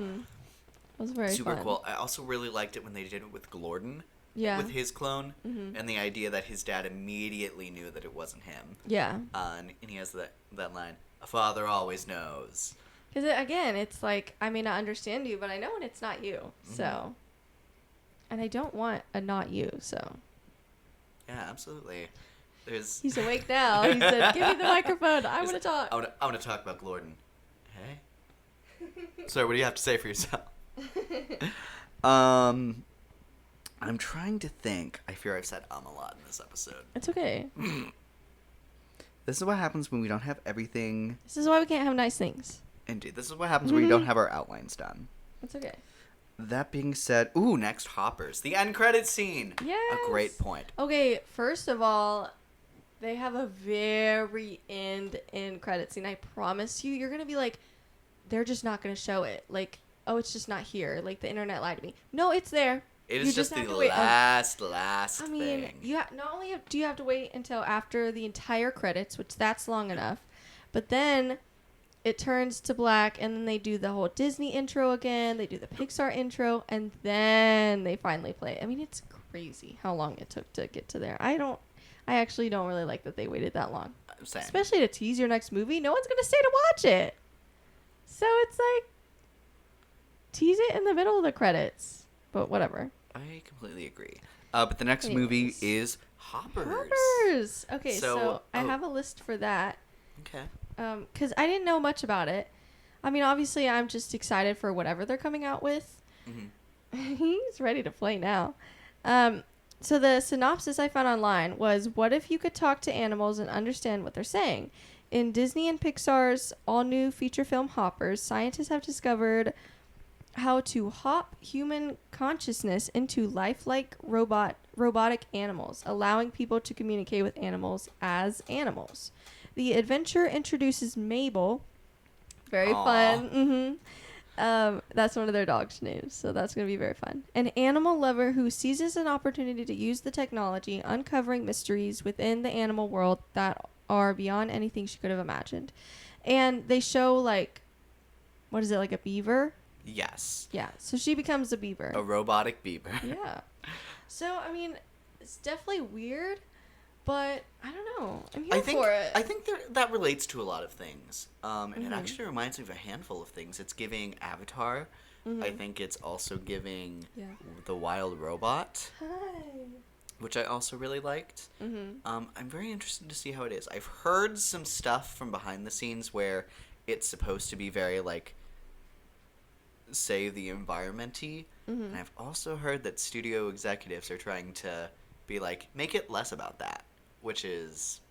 Speaker 6: was very
Speaker 5: Super
Speaker 6: fun.
Speaker 5: cool. I also really liked it when they did it with Glorden.
Speaker 6: Yeah.
Speaker 5: With his clone, and the idea that his dad immediately knew that it wasn't him.
Speaker 6: Yeah.
Speaker 5: And he has that line, "A father always knows."
Speaker 6: Because, again, it's like, I may not understand you, but I know when it's not you. So. And I don't want a not you, so.
Speaker 5: Yeah, absolutely. There's.
Speaker 6: He's awake now. He said, give me the microphone. I want to talk.
Speaker 5: I want to talk about Glorden. Hey. Sorry, what do you have to say for yourself? I'm trying to think. I fear I've said a lot in this episode.
Speaker 6: It's okay.
Speaker 5: This is what happens when we don't have everything.
Speaker 6: This is why we can't have nice things.
Speaker 5: Indeed, this is what happens when we don't have our outlines done.
Speaker 6: It's okay.
Speaker 5: That being said, next Hoppers. The end credit scene.
Speaker 6: Yes.
Speaker 5: A great point.
Speaker 6: Okay, first of all, they have a very end credit scene. I promise you, you're going to be like, they're just not going to show it. Like, oh, it's just not here. Like, the internet lied to me. No, it's there.
Speaker 5: It
Speaker 6: You
Speaker 5: is just
Speaker 6: have
Speaker 5: the
Speaker 6: to wait.
Speaker 5: last
Speaker 6: I mean,
Speaker 5: thing.
Speaker 6: not only do you have to wait until after the entire credits, which that's long enough, but then it turns to black, and then they do the whole Disney intro again. They do the Pixar intro, and then they finally play it. I mean, it's crazy how long it took to get to there. I actually don't really like that they waited that long.
Speaker 5: Same.
Speaker 6: Especially to tease your next movie. No one's going to stay to watch it. So it's like, tease it in the middle of the credits. But whatever.
Speaker 5: I completely agree. But the next movie
Speaker 6: Anyways.
Speaker 5: is Hoppers.
Speaker 6: Hoppers! Okay, so I
Speaker 5: oh.
Speaker 6: have a list for that.
Speaker 5: Okay.
Speaker 6: Because I didn't know much about it. I mean, obviously, I'm just excited for whatever they're coming out with. He's ready to play now. So the synopsis I found online was, what if you could talk to animals and understand what they're saying? In Disney and Pixar's all-new feature film Hoppers, scientists have discovered how to hop human consciousness into lifelike robotic animals, allowing people to communicate with animals as animals. The adventure introduces Mabel. Very fun. That's one of their dogs' names, so that's going to be very fun. An animal lover who seizes an opportunity to use the technology, uncovering mysteries within the animal world that are beyond anything she could have imagined. And they show, like, what is it, like a beaver?
Speaker 5: Yes.
Speaker 6: Yeah, so she becomes a beaver.
Speaker 5: A robotic beaver.
Speaker 6: Yeah. So, I mean, it's definitely weird. But I don't know. I'm here
Speaker 5: I think
Speaker 6: for it.
Speaker 5: I think that relates to a lot of things, and it actually reminds me of a handful of things. It's giving Avatar. I think it's also giving The Wild Robot, which I also really liked. I'm very interested to see how it is. I've heard some stuff from behind the scenes where it's supposed to be very like save the environment-y, and I've also heard that studio executives are trying to be like, make it less about that, which is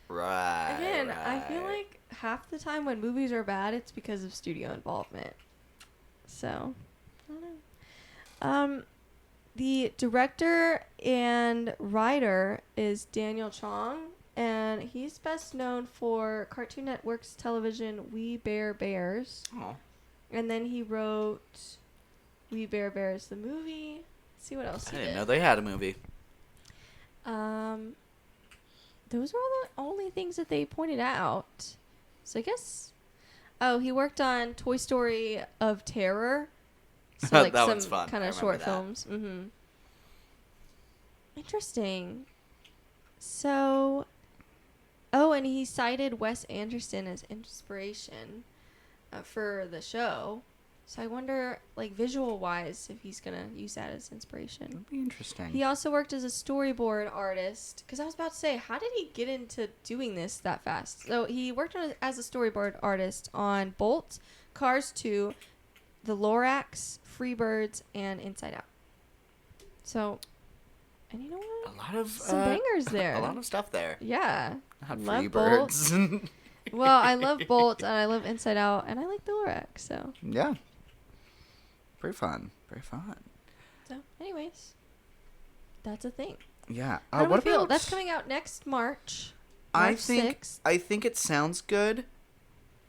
Speaker 5: right.
Speaker 6: Again, I feel like half the time when movies are bad, it's because of studio involvement. So, I don't know. The director and writer is Daniel Chong, and he's best known for Cartoon Network's television We Bare Bears.
Speaker 5: Oh.
Speaker 6: And then he wrote We Bare Bears the movie. Let's see what else
Speaker 5: I
Speaker 6: he
Speaker 5: didn't
Speaker 6: did.
Speaker 5: know they had a movie.
Speaker 6: Those were all the only things that they pointed out. So I guess... Oh, he worked on Toy Story of Terror. So like
Speaker 5: That
Speaker 6: some
Speaker 5: one's fun.
Speaker 6: kind
Speaker 5: I
Speaker 6: of
Speaker 5: remember
Speaker 6: short
Speaker 5: that.
Speaker 6: films. Interesting. So... Oh, and he cited Wes Anderson as inspiration for the show. So I wonder, like, visual-wise, if he's going to use that as inspiration.
Speaker 5: That'd be interesting.
Speaker 6: He also worked as a storyboard artist. Because I was about to say, how did he get into doing this that fast? So he worked as a storyboard artist on Bolt, Cars 2, The Lorax, Freebirds, and Inside Out. So, and you know what?
Speaker 5: A lot of
Speaker 6: Some bangers there.
Speaker 5: A lot of stuff there.
Speaker 6: Yeah.
Speaker 5: Not
Speaker 6: Love
Speaker 5: free birds.
Speaker 6: Well, I love Bolt, and I love Inside Out, and I like The Lorax, so.
Speaker 5: Yeah. Very fun. Very fun.
Speaker 6: So, anyways. That's a thing.
Speaker 5: Yeah.
Speaker 6: How do
Speaker 5: what
Speaker 6: we feel?
Speaker 5: about?
Speaker 6: That's coming out next March.
Speaker 5: I
Speaker 6: March
Speaker 5: think
Speaker 6: 6th.
Speaker 5: I think it sounds good.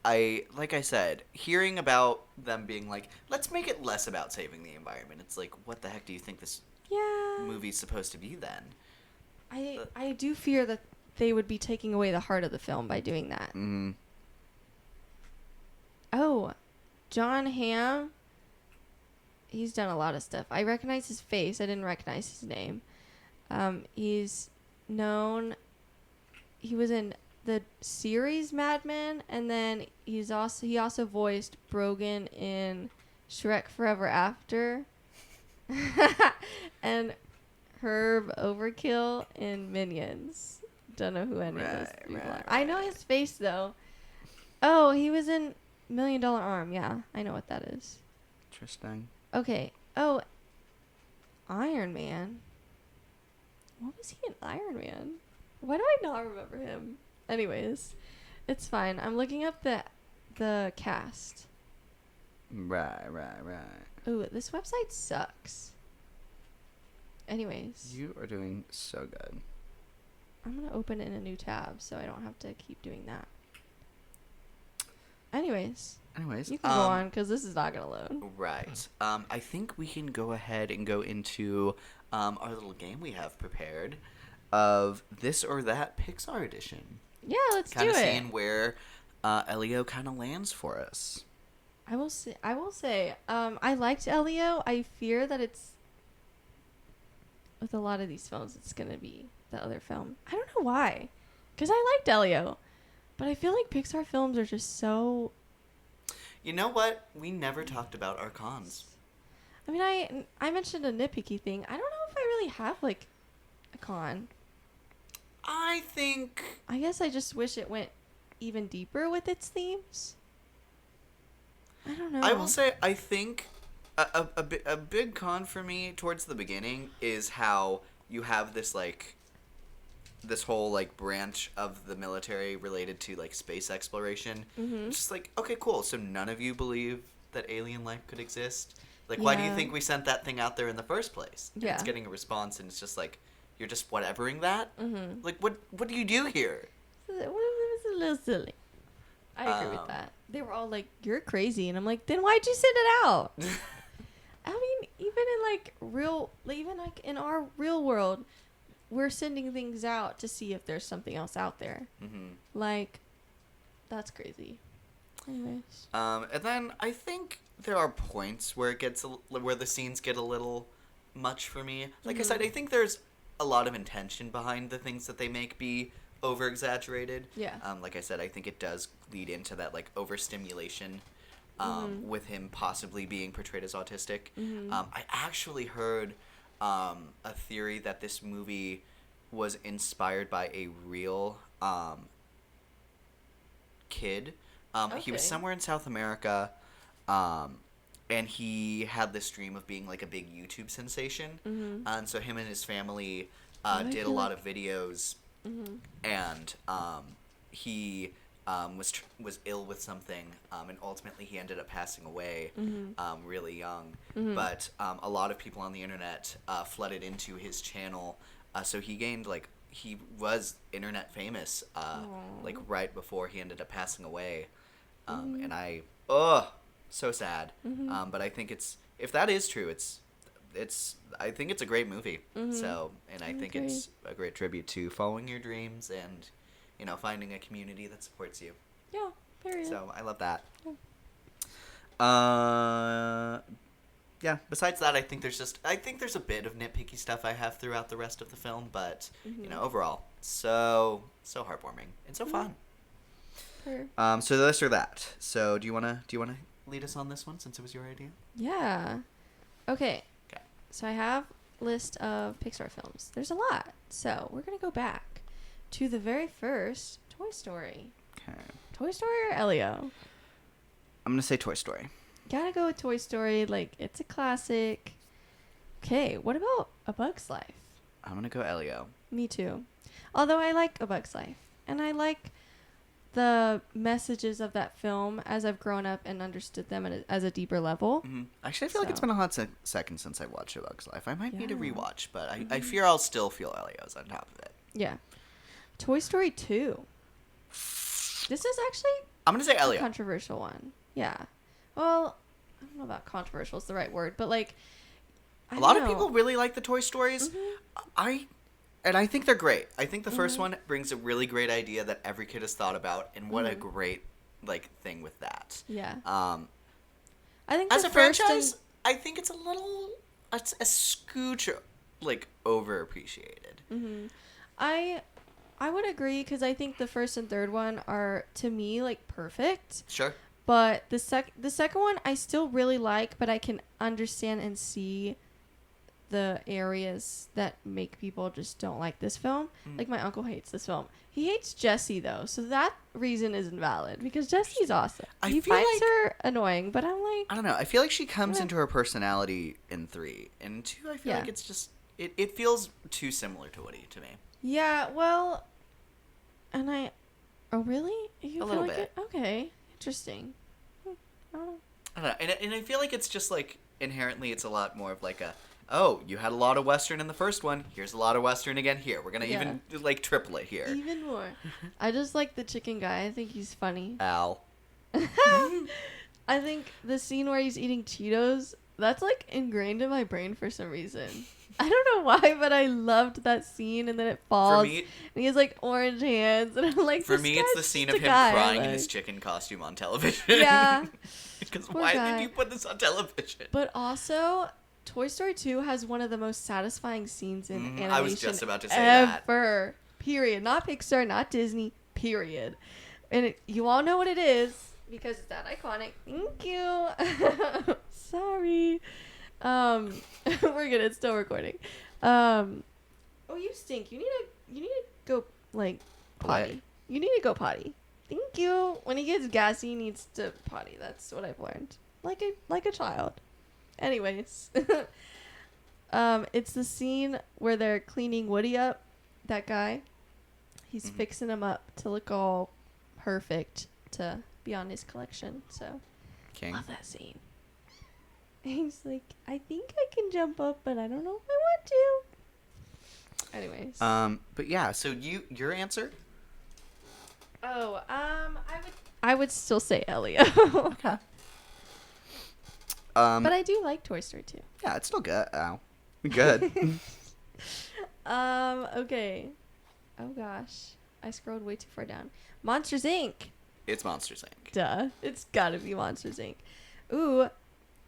Speaker 5: Like I said, hearing about them being like, let's make it less about saving the environment. It's like, what the heck do you think this
Speaker 6: Yeah.
Speaker 5: movie's supposed to be then?
Speaker 6: I do fear that they would be taking away the heart of the film by doing that.
Speaker 5: Mm-hmm.
Speaker 6: Oh, John Hamm. He's done a lot of stuff. I recognize his face. I didn't recognize his name. He's known. He was in the series Mad Men, and then he also voiced Brogan in Shrek Forever After, and Herb Overkill in Minions. Don't know who any of those people are. I know his face though. Oh, he was in $1 Million Arm. Yeah, I know what that is.
Speaker 5: Interesting.
Speaker 6: Okay. Oh, Iron Man. What was he in Iron Man? Why do I not remember him? Anyways, it's fine. I'm looking up the cast.
Speaker 5: Right.
Speaker 6: Ooh, this website sucks. Anyways,
Speaker 5: You are doing so good.
Speaker 6: I'm going to open it in a new tab so I don't have to keep doing that. Anyways, you can go on because this is not going to load.
Speaker 5: Right. I think we can go ahead and go into our little game we have prepared of this or that Pixar edition.
Speaker 6: Yeah, let's
Speaker 5: Kind
Speaker 6: do
Speaker 5: of
Speaker 6: it.
Speaker 5: seeing where Elio kind of lands for us.
Speaker 6: I will say, I liked Elio. I fear that it's, with a lot of these films, it's going to be the other film. I don't know why. Because I liked Elio. But I feel like Pixar films are just so...
Speaker 5: You know what? We never talked about our cons.
Speaker 6: I mean, I mentioned a nitpicky thing. I don't know if I really have, like, a con.
Speaker 5: I think...
Speaker 6: I guess I just wish it went even deeper with its themes. I don't know.
Speaker 5: I will say, I think a big con for me towards the beginning is how you have this, like... this whole like branch of the military related to like space exploration. It's just like, okay, cool. So none of you believe that alien life could exist? Like, why do you
Speaker 6: Yeah.
Speaker 5: think we sent that thing out there in the first place? And
Speaker 6: Yeah.
Speaker 5: it's getting a response, and it's just like, you're just whatevering that? Like, what do you do here?
Speaker 6: It was a little silly. I agree with
Speaker 5: Um,
Speaker 6: that. They were all like, "You're crazy," and I'm like, "Then why'd you send it out?" I mean, even like in our real world, we're sending things out to see if there's something else out there. Like, that's crazy. Anyways.
Speaker 5: And then I think there are points where it gets where the scenes get a little much for me. Like I said, I think there's a lot of intention behind the things that they make be over exaggerated.
Speaker 6: Yeah.
Speaker 5: Like I said, I think it does lead into that like overstimulation with him possibly being portrayed as autistic. I actually heard a theory that this movie was inspired by a real kid. He was
Speaker 6: Okay.
Speaker 5: somewhere in South America, and he had this dream of being like a big YouTube sensation. And so him and his family did a lot of videos, and he was ill with something, and ultimately he ended up passing away really young. But a lot of people on the internet flooded into his channel, so he gained like he was internet famous like right before he ended up passing away. And so sad. But I think if that is true, I think it's a great movie. So, and I think it's a great tribute to following your dreams and, you know, finding a community that supports you.
Speaker 6: Yeah, period.
Speaker 5: So I love that.
Speaker 6: Yeah.
Speaker 5: Yeah. Besides that, I think there's a bit of nitpicky stuff I have throughout the rest of the film, but you know, overall, so heartwarming and so fun.
Speaker 6: Fair.
Speaker 5: So this or that. So do you wanna lead us on this one since it was your idea?
Speaker 6: Yeah. Okay.
Speaker 5: Okay.
Speaker 6: So I have a list of Pixar films. There's a lot. So we're going to go back to the very first Toy Story.
Speaker 5: Okay.
Speaker 6: Toy Story or Elio?
Speaker 5: I'm gonna say Toy Story.
Speaker 6: Gotta go with Toy Story. Like, it's a classic. Okay, what about A Bug's Life?
Speaker 5: I'm gonna go Elio.
Speaker 6: Me too. Although I like A Bug's Life. And I like the messages of that film as I've grown up and understood them as a deeper level.
Speaker 5: Actually, I feel like it's
Speaker 6: So.
Speaker 5: been a hot second since I watched A Bug's Life. I might need a
Speaker 6: Yeah.
Speaker 5: rewatch, but I fear I'll still feel Elio's on top of it.
Speaker 6: Yeah. Toy Story 2. This is actually
Speaker 5: I'm gonna say
Speaker 6: a
Speaker 5: Elio.
Speaker 6: controversial one. Yeah. Well, I don't know about controversial is the right word, but like
Speaker 5: A lot of people really like the Toy Stories.
Speaker 6: Mm-hmm.
Speaker 5: I think they're great. I think the first one brings a really great idea that every kid has thought about, and what a great like thing with that.
Speaker 6: Yeah.
Speaker 5: Um,
Speaker 6: I think
Speaker 5: as
Speaker 6: the
Speaker 5: a
Speaker 6: first
Speaker 5: franchise, I think it's a scooch like overappreciated.
Speaker 6: I would agree because I think the first and third one are to me like perfect.
Speaker 5: Sure.
Speaker 6: But the second one I still really like, but I can understand and see the areas that make people just don't like this film. Like my uncle hates this film. He hates Jessie though, so that reason isn't valid because Jessie's awesome.
Speaker 5: I
Speaker 6: He
Speaker 5: feel
Speaker 6: finds
Speaker 5: like-
Speaker 6: her annoying, but I'm like,
Speaker 5: I don't know. I feel like she comes
Speaker 6: Yeah.
Speaker 5: into her personality in 3. And 2, I feel
Speaker 6: Yeah.
Speaker 5: like it's just it feels too similar to Woody to me.
Speaker 6: yeah, well, and oh really? You
Speaker 5: A
Speaker 6: feel
Speaker 5: little
Speaker 6: like
Speaker 5: bit.
Speaker 6: it? Okay, interesting. I don't know.
Speaker 5: I don't know. And I feel like it's just like inherently it's a lot more of like oh, you had a lot of Western in the first one. Here's a lot of Western again here. We're going to even like triple it here.
Speaker 6: Even more. I just like the chicken guy. I think he's funny.
Speaker 5: Al.
Speaker 6: I think the scene where he's eating Cheetos, that's like ingrained in my brain for some reason. I don't know why, but I loved that scene, and then it falls,
Speaker 5: me-
Speaker 6: and he has like orange hands, and I'm like,
Speaker 5: For
Speaker 6: this
Speaker 5: me, it's
Speaker 6: guy's
Speaker 5: the scene
Speaker 6: just
Speaker 5: of
Speaker 6: a
Speaker 5: him
Speaker 6: guy,
Speaker 5: crying in
Speaker 6: like-
Speaker 5: his chicken costume on television.
Speaker 6: Yeah.
Speaker 5: Because
Speaker 6: Poor
Speaker 5: why
Speaker 6: guy.
Speaker 5: did you put this on television?
Speaker 6: But also, Toy Story 2 has one of the most satisfying scenes in animation
Speaker 5: I was just about to say that.
Speaker 6: ever. Period. Not Pixar, not Disney. Period. And you all know what it is because it's that iconic. Thank you. Sorry. We're good. It's still recording. Oh, you stink. You need to go like potty.
Speaker 5: What?
Speaker 6: You need to go potty. Thank you. When he gets gassy, he needs to potty. That's what I've learned. Like a child. Anyways, it's the scene where they're cleaning Woody up. That guy, he's fixing him up to look all perfect to be on his collection. So,
Speaker 5: King.
Speaker 6: love that scene. He's like, I think I can jump up, but I don't know if I want to. Anyways.
Speaker 5: But yeah, so your answer?
Speaker 6: Oh, I would still say Elio.
Speaker 5: Okay.
Speaker 6: But I do like Toy Story 2.
Speaker 5: Yeah, it's still good. Ow. Good.
Speaker 6: Okay. Oh gosh. I scrolled way too far down. Monsters Inc.
Speaker 5: It's Monsters Inc.
Speaker 6: Duh. It's gotta be Monsters Inc. Ooh,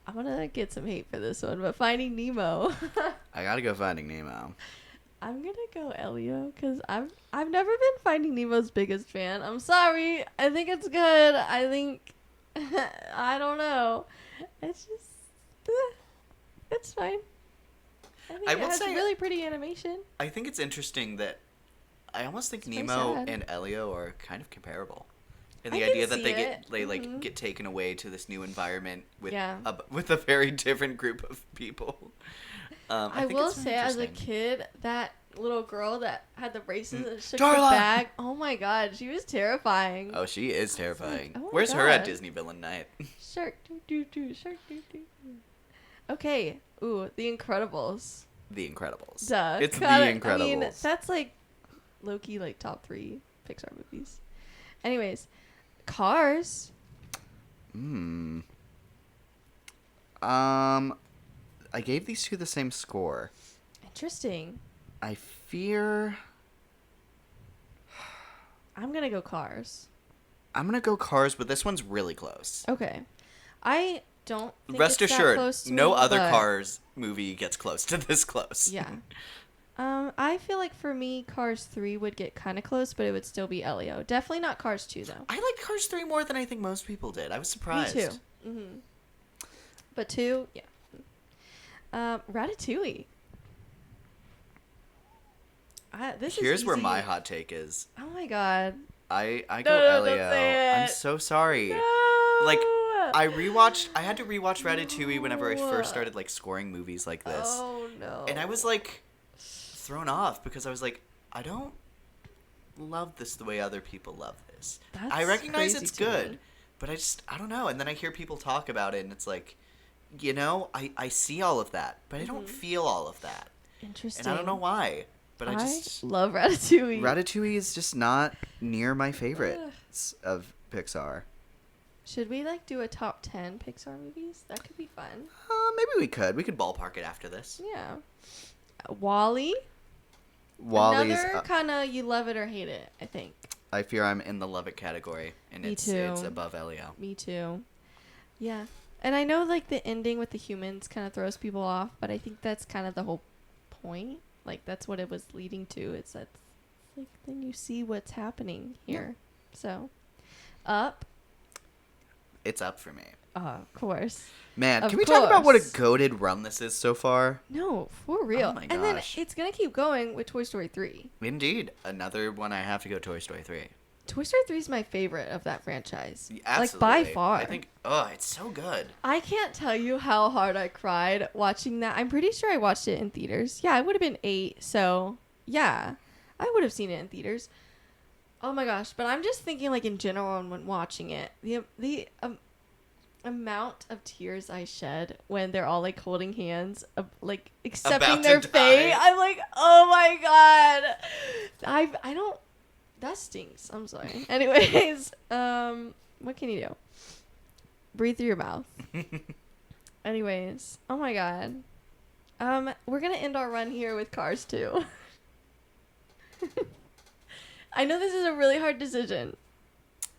Speaker 6: I'm gonna get some hate for this one, but Finding Nemo.
Speaker 5: I gotta go Finding Nemo.
Speaker 6: I'm gonna go Elio because I've never been Finding Nemo's biggest fan. I'm sorry. I think it's good. I think I don't know. It's just it's fine. I think
Speaker 5: I
Speaker 6: it
Speaker 5: will
Speaker 6: has
Speaker 5: say-
Speaker 6: really pretty animation.
Speaker 5: I think it's interesting that I almost think
Speaker 6: It's very
Speaker 5: Nemo
Speaker 6: sad.
Speaker 5: and Elio are kind of comparable. And
Speaker 6: I
Speaker 5: the
Speaker 6: can
Speaker 5: idea that
Speaker 6: see
Speaker 5: they
Speaker 6: it.
Speaker 5: like get taken away to this new environment with
Speaker 6: Yeah.
Speaker 5: with a very different group of people.
Speaker 6: I
Speaker 5: think
Speaker 6: will
Speaker 5: it's very
Speaker 6: say, as a
Speaker 5: interesting.
Speaker 6: kid, that little girl that had the braces and shook
Speaker 5: Darla!
Speaker 6: her bag. Oh my god, she was terrifying.
Speaker 5: Oh, she is terrifying.
Speaker 6: oh my
Speaker 5: Where's her at
Speaker 6: God.
Speaker 5: Disney Villain Night?
Speaker 6: Shark doo doo doo, shark doo doo doo. Okay, ooh, The Incredibles.
Speaker 5: The Incredibles.
Speaker 6: Duh.
Speaker 5: It's The
Speaker 6: I mean,
Speaker 5: Incredibles.
Speaker 6: that's like low-key like top 3 Pixar movies. Anyways, Cars.
Speaker 5: I gave these two the same score.
Speaker 6: Interesting.
Speaker 5: I fear
Speaker 6: I'm gonna go Cars.
Speaker 5: I'm gonna go Cars, but this one's really close.
Speaker 6: Okay. I don't think
Speaker 5: Rest
Speaker 6: it's that
Speaker 5: assured,
Speaker 6: close to
Speaker 5: no
Speaker 6: me,
Speaker 5: other
Speaker 6: but-
Speaker 5: Cars movie gets close to this close.
Speaker 6: Yeah. I feel like for me, Cars 3 would get kind of close, but it would still be Elio. Definitely not Cars 2, though.
Speaker 5: I liked Cars 3 more than I think most people did. I was surprised.
Speaker 6: Me too. But 2, yeah. Ratatouille. This
Speaker 5: Here's
Speaker 6: is
Speaker 5: where
Speaker 6: easy.
Speaker 5: my hot take is.
Speaker 6: Oh my god.
Speaker 5: I
Speaker 6: No,
Speaker 5: go
Speaker 6: don't
Speaker 5: Elio.
Speaker 6: say
Speaker 5: I'm
Speaker 6: it.
Speaker 5: so sorry.
Speaker 6: No!
Speaker 5: Like I had to rewatch Ratatouille whenever I first started like scoring movies like this.
Speaker 6: Oh no.
Speaker 5: And I was like thrown off because I was like, I don't love this the way other people love this.
Speaker 6: That's
Speaker 5: I recognize
Speaker 6: crazy
Speaker 5: it's
Speaker 6: to
Speaker 5: good,
Speaker 6: me.
Speaker 5: but I don't know. And then I hear people talk about it and it's like, I see all of that, but I don't feel all of that.
Speaker 6: Interesting.
Speaker 5: And I don't know why, but I just
Speaker 6: love Ratatouille.
Speaker 5: Ratatouille is just not near my favorites of Pixar.
Speaker 6: Should we like do a top 10 Pixar movies? That could be fun.
Speaker 5: Maybe we could. We could ballpark it after this.
Speaker 6: Yeah. Wall-E.
Speaker 5: Wally's.
Speaker 6: Another kind of you love it or hate it, I think.
Speaker 5: I fear I'm in the love it category, and
Speaker 6: Me
Speaker 5: it's
Speaker 6: too.
Speaker 5: above Elio.
Speaker 6: Me too. Yeah. And I know like the ending with the humans kind of throws people off, but I think that's kind of the whole point. Like that's what it was leading to. It's that like then you see what's happening here. So, Up.
Speaker 5: It's up for me.
Speaker 6: Of course.
Speaker 5: Man,
Speaker 6: Of
Speaker 5: can we talk about what a
Speaker 6: course.
Speaker 5: goated run this is so far?
Speaker 6: No, for real.
Speaker 5: Oh my
Speaker 6: And then
Speaker 5: gosh.
Speaker 6: it's gonna keep going with Toy Story 3.
Speaker 5: Indeed. Another one I have to go Toy Story 3.
Speaker 6: Toy Story 3 is my favorite of that franchise.
Speaker 5: Absolutely.
Speaker 6: Like by far.
Speaker 5: I think, it's so good.
Speaker 6: I can't tell you how hard I cried watching that. I'm pretty sure I watched it in theaters. Yeah, I would have been 8, so yeah, I would have seen it in theaters. Oh my gosh! But I'm just thinking, like in general, and when watching it, the amount of tears I shed when they're all like holding hands, like accepting
Speaker 5: About to
Speaker 6: their fate.
Speaker 5: die.
Speaker 6: I'm like, oh my god! I don't. That stinks. I'm sorry. Anyways, what can you do? Breathe through your mouth. Anyways, oh my god. We're gonna end our run here with Cars 2. I know this is a really hard decision.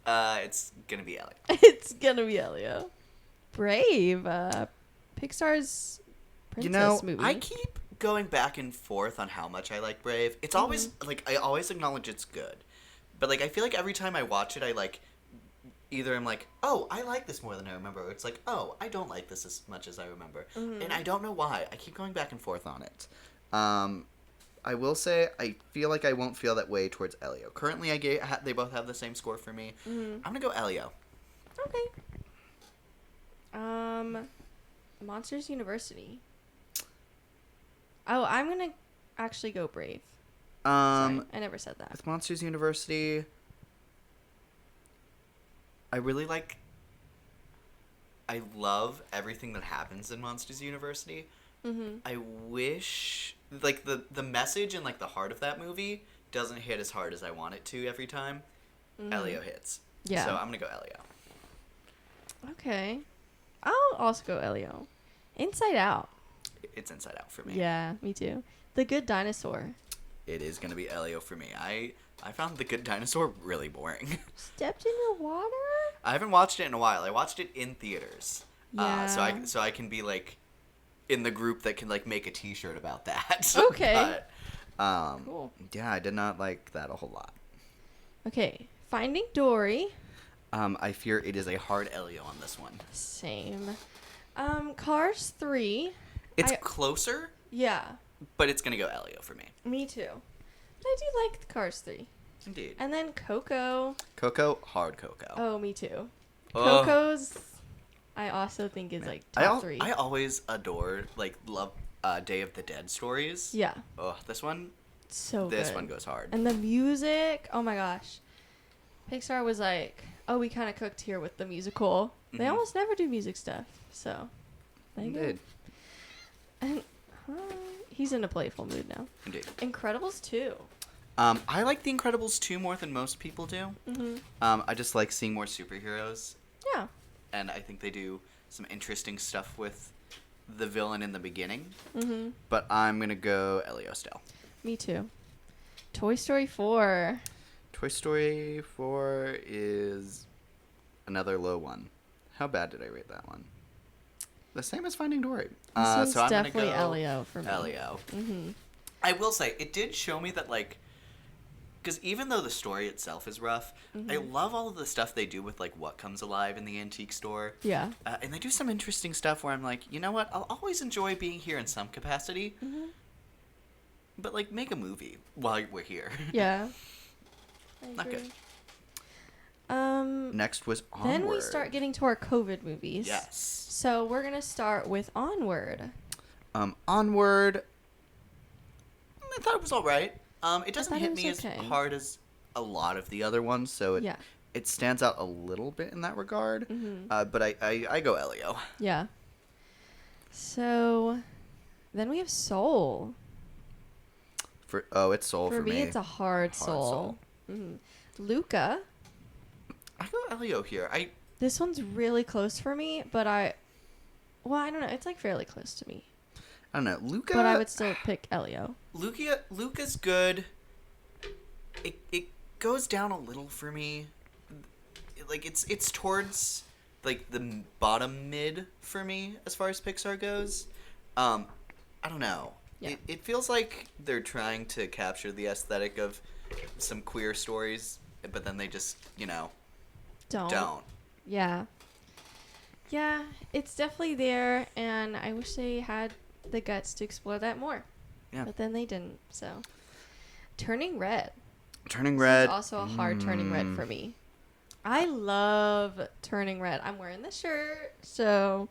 Speaker 5: It's gonna be Elio.
Speaker 6: It's gonna be Elio. Brave, Pixar's princess movie.
Speaker 5: I keep going back and forth on how much I like Brave. It's always, like, I always acknowledge it's good. But, like, I feel like every time I watch it, I, like, either I'm like, oh, I like this more than I remember, or it's like, oh, I don't like this as much as I remember. And I don't know why. I keep going back and forth on it. I will say, I feel like I won't feel that way towards Elio. Currently, they both have the same score for me. I'm gonna go Elio.
Speaker 6: Okay. Monsters University. Oh, I'm gonna actually go Brave. Sorry, I never said that.
Speaker 5: With Monsters University, I love everything that happens in Monsters University. I wish, like, the message and, like, the heart of that movie doesn't hit as hard as I want it to every time. Elio hits.
Speaker 6: Yeah.
Speaker 5: So I'm gonna go Elio.
Speaker 6: Okay. I'll also go Elio. Inside Out.
Speaker 5: It's Inside Out for me.
Speaker 6: Yeah, me too. The Good Dinosaur.
Speaker 5: It is gonna be Elio for me. I found The Good Dinosaur really boring.
Speaker 6: Stepped in the water?
Speaker 5: I haven't watched it in a while. I watched it in theaters.
Speaker 6: Yeah.
Speaker 5: So I can be, like, in the group that can, like, make a T-shirt about that.
Speaker 6: Okay. Cool.
Speaker 5: Yeah, I did not like that a whole lot.
Speaker 6: Okay, Finding Dory.
Speaker 5: I fear it is a hard Elio on this one.
Speaker 6: Same. Cars 3.
Speaker 5: It's closer,
Speaker 6: Yeah,
Speaker 5: but it's gonna go Elio for me.
Speaker 6: me too. But I do like Cars 3.
Speaker 5: Indeed.
Speaker 6: And then Coco.
Speaker 5: Coco, hard Coco.
Speaker 6: Oh, me too.
Speaker 5: Ugh.
Speaker 6: Coco's, I also think is like top 3.
Speaker 5: I always adore, like, love Day of the Dead stories.
Speaker 6: Yeah,
Speaker 5: Oh, this one
Speaker 6: good.
Speaker 5: one goes hard.
Speaker 6: And the music, oh my gosh. Pixar was like, oh, we kind of cooked here with the musical. They
Speaker 5: Mhm.
Speaker 6: almost never do music stuff, so there you go.
Speaker 5: Indeed.
Speaker 6: And he's in a playful mood now.
Speaker 5: Indeed.
Speaker 6: Incredibles 2.
Speaker 5: I like The Incredibles 2 more than most people do.
Speaker 6: Mm-hmm.
Speaker 5: I just like seeing more superheroes,
Speaker 6: Yeah.
Speaker 5: and I think they do some interesting stuff with the villain in the beginning.
Speaker 6: Mm-hmm.
Speaker 5: But I'm gonna go Elio still.
Speaker 6: Me too. Toy Story 4.
Speaker 5: Toy Story 4 is another low one. How bad did I rate that one? The same as Finding Dory.
Speaker 6: This one's
Speaker 5: so I'm gonna
Speaker 6: definitely
Speaker 5: go
Speaker 6: Elio for me.
Speaker 5: Elio.
Speaker 6: Mm-hmm.
Speaker 5: I will say, it did show me that, like, because even though the story itself is rough, I love all of the stuff they do with, like, what comes alive in the antique store.
Speaker 6: Yeah.
Speaker 5: And they do some interesting stuff where I'm like, you know what? I'll always enjoy being here in some capacity.
Speaker 6: Mm-hmm.
Speaker 5: But, like, make a movie while we're here.
Speaker 6: Yeah. I
Speaker 5: Not
Speaker 6: agree.
Speaker 5: good.
Speaker 6: Um,
Speaker 5: Next was Onward.
Speaker 6: Then we start getting to our COVID movies.
Speaker 5: Yes.
Speaker 6: So we're going to start with Onward.
Speaker 5: Onward. I thought it was all right. It doesn't
Speaker 6: thought
Speaker 5: hit
Speaker 6: it was
Speaker 5: me
Speaker 6: okay.
Speaker 5: as hard as a lot of the other ones, so
Speaker 6: Yeah.
Speaker 5: it stands out a little bit in that regard.
Speaker 6: Mm-hmm.
Speaker 5: But I go Elio.
Speaker 6: Yeah. So then we have Soul.
Speaker 5: It's Soul for me.
Speaker 6: For me, it's a hard Soul. Mm-hmm. Luca.
Speaker 5: I go Elio here.
Speaker 6: This one's really close for me, but I don't know. It's like fairly close to me.
Speaker 5: I don't know. Luca.
Speaker 6: But I would still pick Elio.
Speaker 5: Luca's good. It goes down a little for me. Like it's towards like the bottom mid for me as far as Pixar goes. I don't know.
Speaker 6: Yeah.
Speaker 5: It feels like they're trying to capture the aesthetic of some queer stories, but then they just, don't.
Speaker 6: Yeah. Yeah, it's definitely there, and I wish they had the guts to explore that more.
Speaker 5: Yeah.
Speaker 6: But then they didn't, so. Turning Red.
Speaker 5: Turning
Speaker 6: This
Speaker 5: Red.
Speaker 6: is also a hard Turning Red for me. I love Turning Red. I'm wearing the shirt, so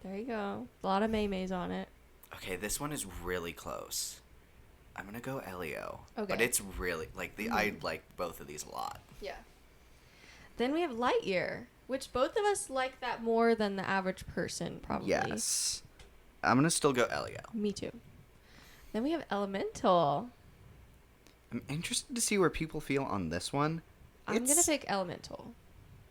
Speaker 6: there you go. A lot of Maymays on it.
Speaker 5: Okay, this one is really close. I'm gonna go Elio.
Speaker 6: Okay.
Speaker 5: But it's really I like both of these a lot.
Speaker 6: Yeah. Then we have Lightyear, which both of us like that more than the average person, probably.
Speaker 5: Yes. I'm gonna still go Elio.
Speaker 6: Me too. Then we have Elemental.
Speaker 5: I'm interested to see where people feel on this one.
Speaker 6: I'm going to pick Elemental.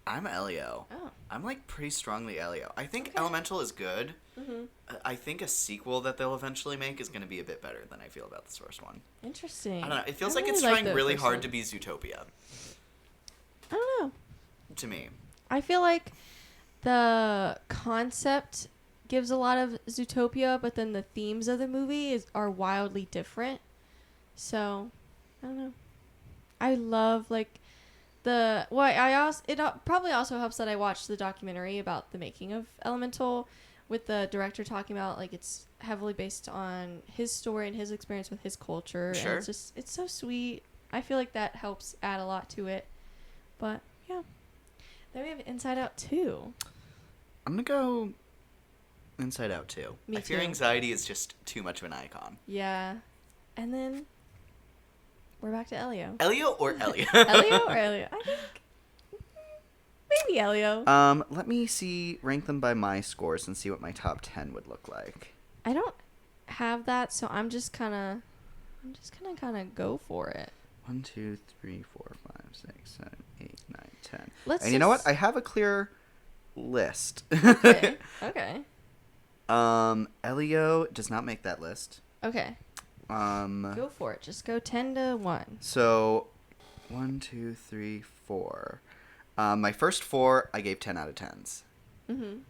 Speaker 5: I'm Elio.
Speaker 6: Oh.
Speaker 5: I'm like pretty strongly Elio. I think
Speaker 6: Okay.
Speaker 5: Elemental is good.
Speaker 6: Mm-hmm.
Speaker 5: I think a sequel that they'll eventually make is going to be a bit better than I feel about this first one.
Speaker 6: Interesting.
Speaker 5: I don't know. It feels
Speaker 6: I
Speaker 5: like it's
Speaker 6: really like
Speaker 5: trying
Speaker 6: the
Speaker 5: really
Speaker 6: first
Speaker 5: hard
Speaker 6: one.
Speaker 5: to be Zootopia
Speaker 6: I don't know.
Speaker 5: to me.
Speaker 6: I feel like the concept gives a lot of Zootopia, but then the themes of the movie are wildly different. So, I don't know. I love like it probably also helps that I watched the documentary about the making of Elemental with the director talking about like it's heavily based on his story and his experience with his culture.
Speaker 5: Sure.
Speaker 6: And it's so sweet. I feel like that helps add a lot to it. But yeah. Then we have Inside Out 2.
Speaker 5: I'm going to go Inside Out too.
Speaker 6: Me
Speaker 5: I fear
Speaker 6: too.
Speaker 5: Anxiety is just too much of an icon.
Speaker 6: Yeah. And then we're back to Elio.
Speaker 5: Elio or Elio?
Speaker 6: Elio or Elio? I think maybe Elio.
Speaker 5: Let me rank them by my scores and see what my top 10 would look like.
Speaker 6: I don't have that, so I'm just gonna go for it.
Speaker 5: 1, 2, 3, 4, 5, 6, 7, 8, 9, 10.
Speaker 6: Let's
Speaker 5: And you know what?
Speaker 6: just-
Speaker 5: I have a clear list.
Speaker 6: Okay. Okay.
Speaker 5: Elio does not make that list.
Speaker 6: Okay. Go for it. Just go 10 to 1.
Speaker 5: So 1, 2, 3, 4. My first 4 I gave 10 out of 10s.
Speaker 6: Mhm.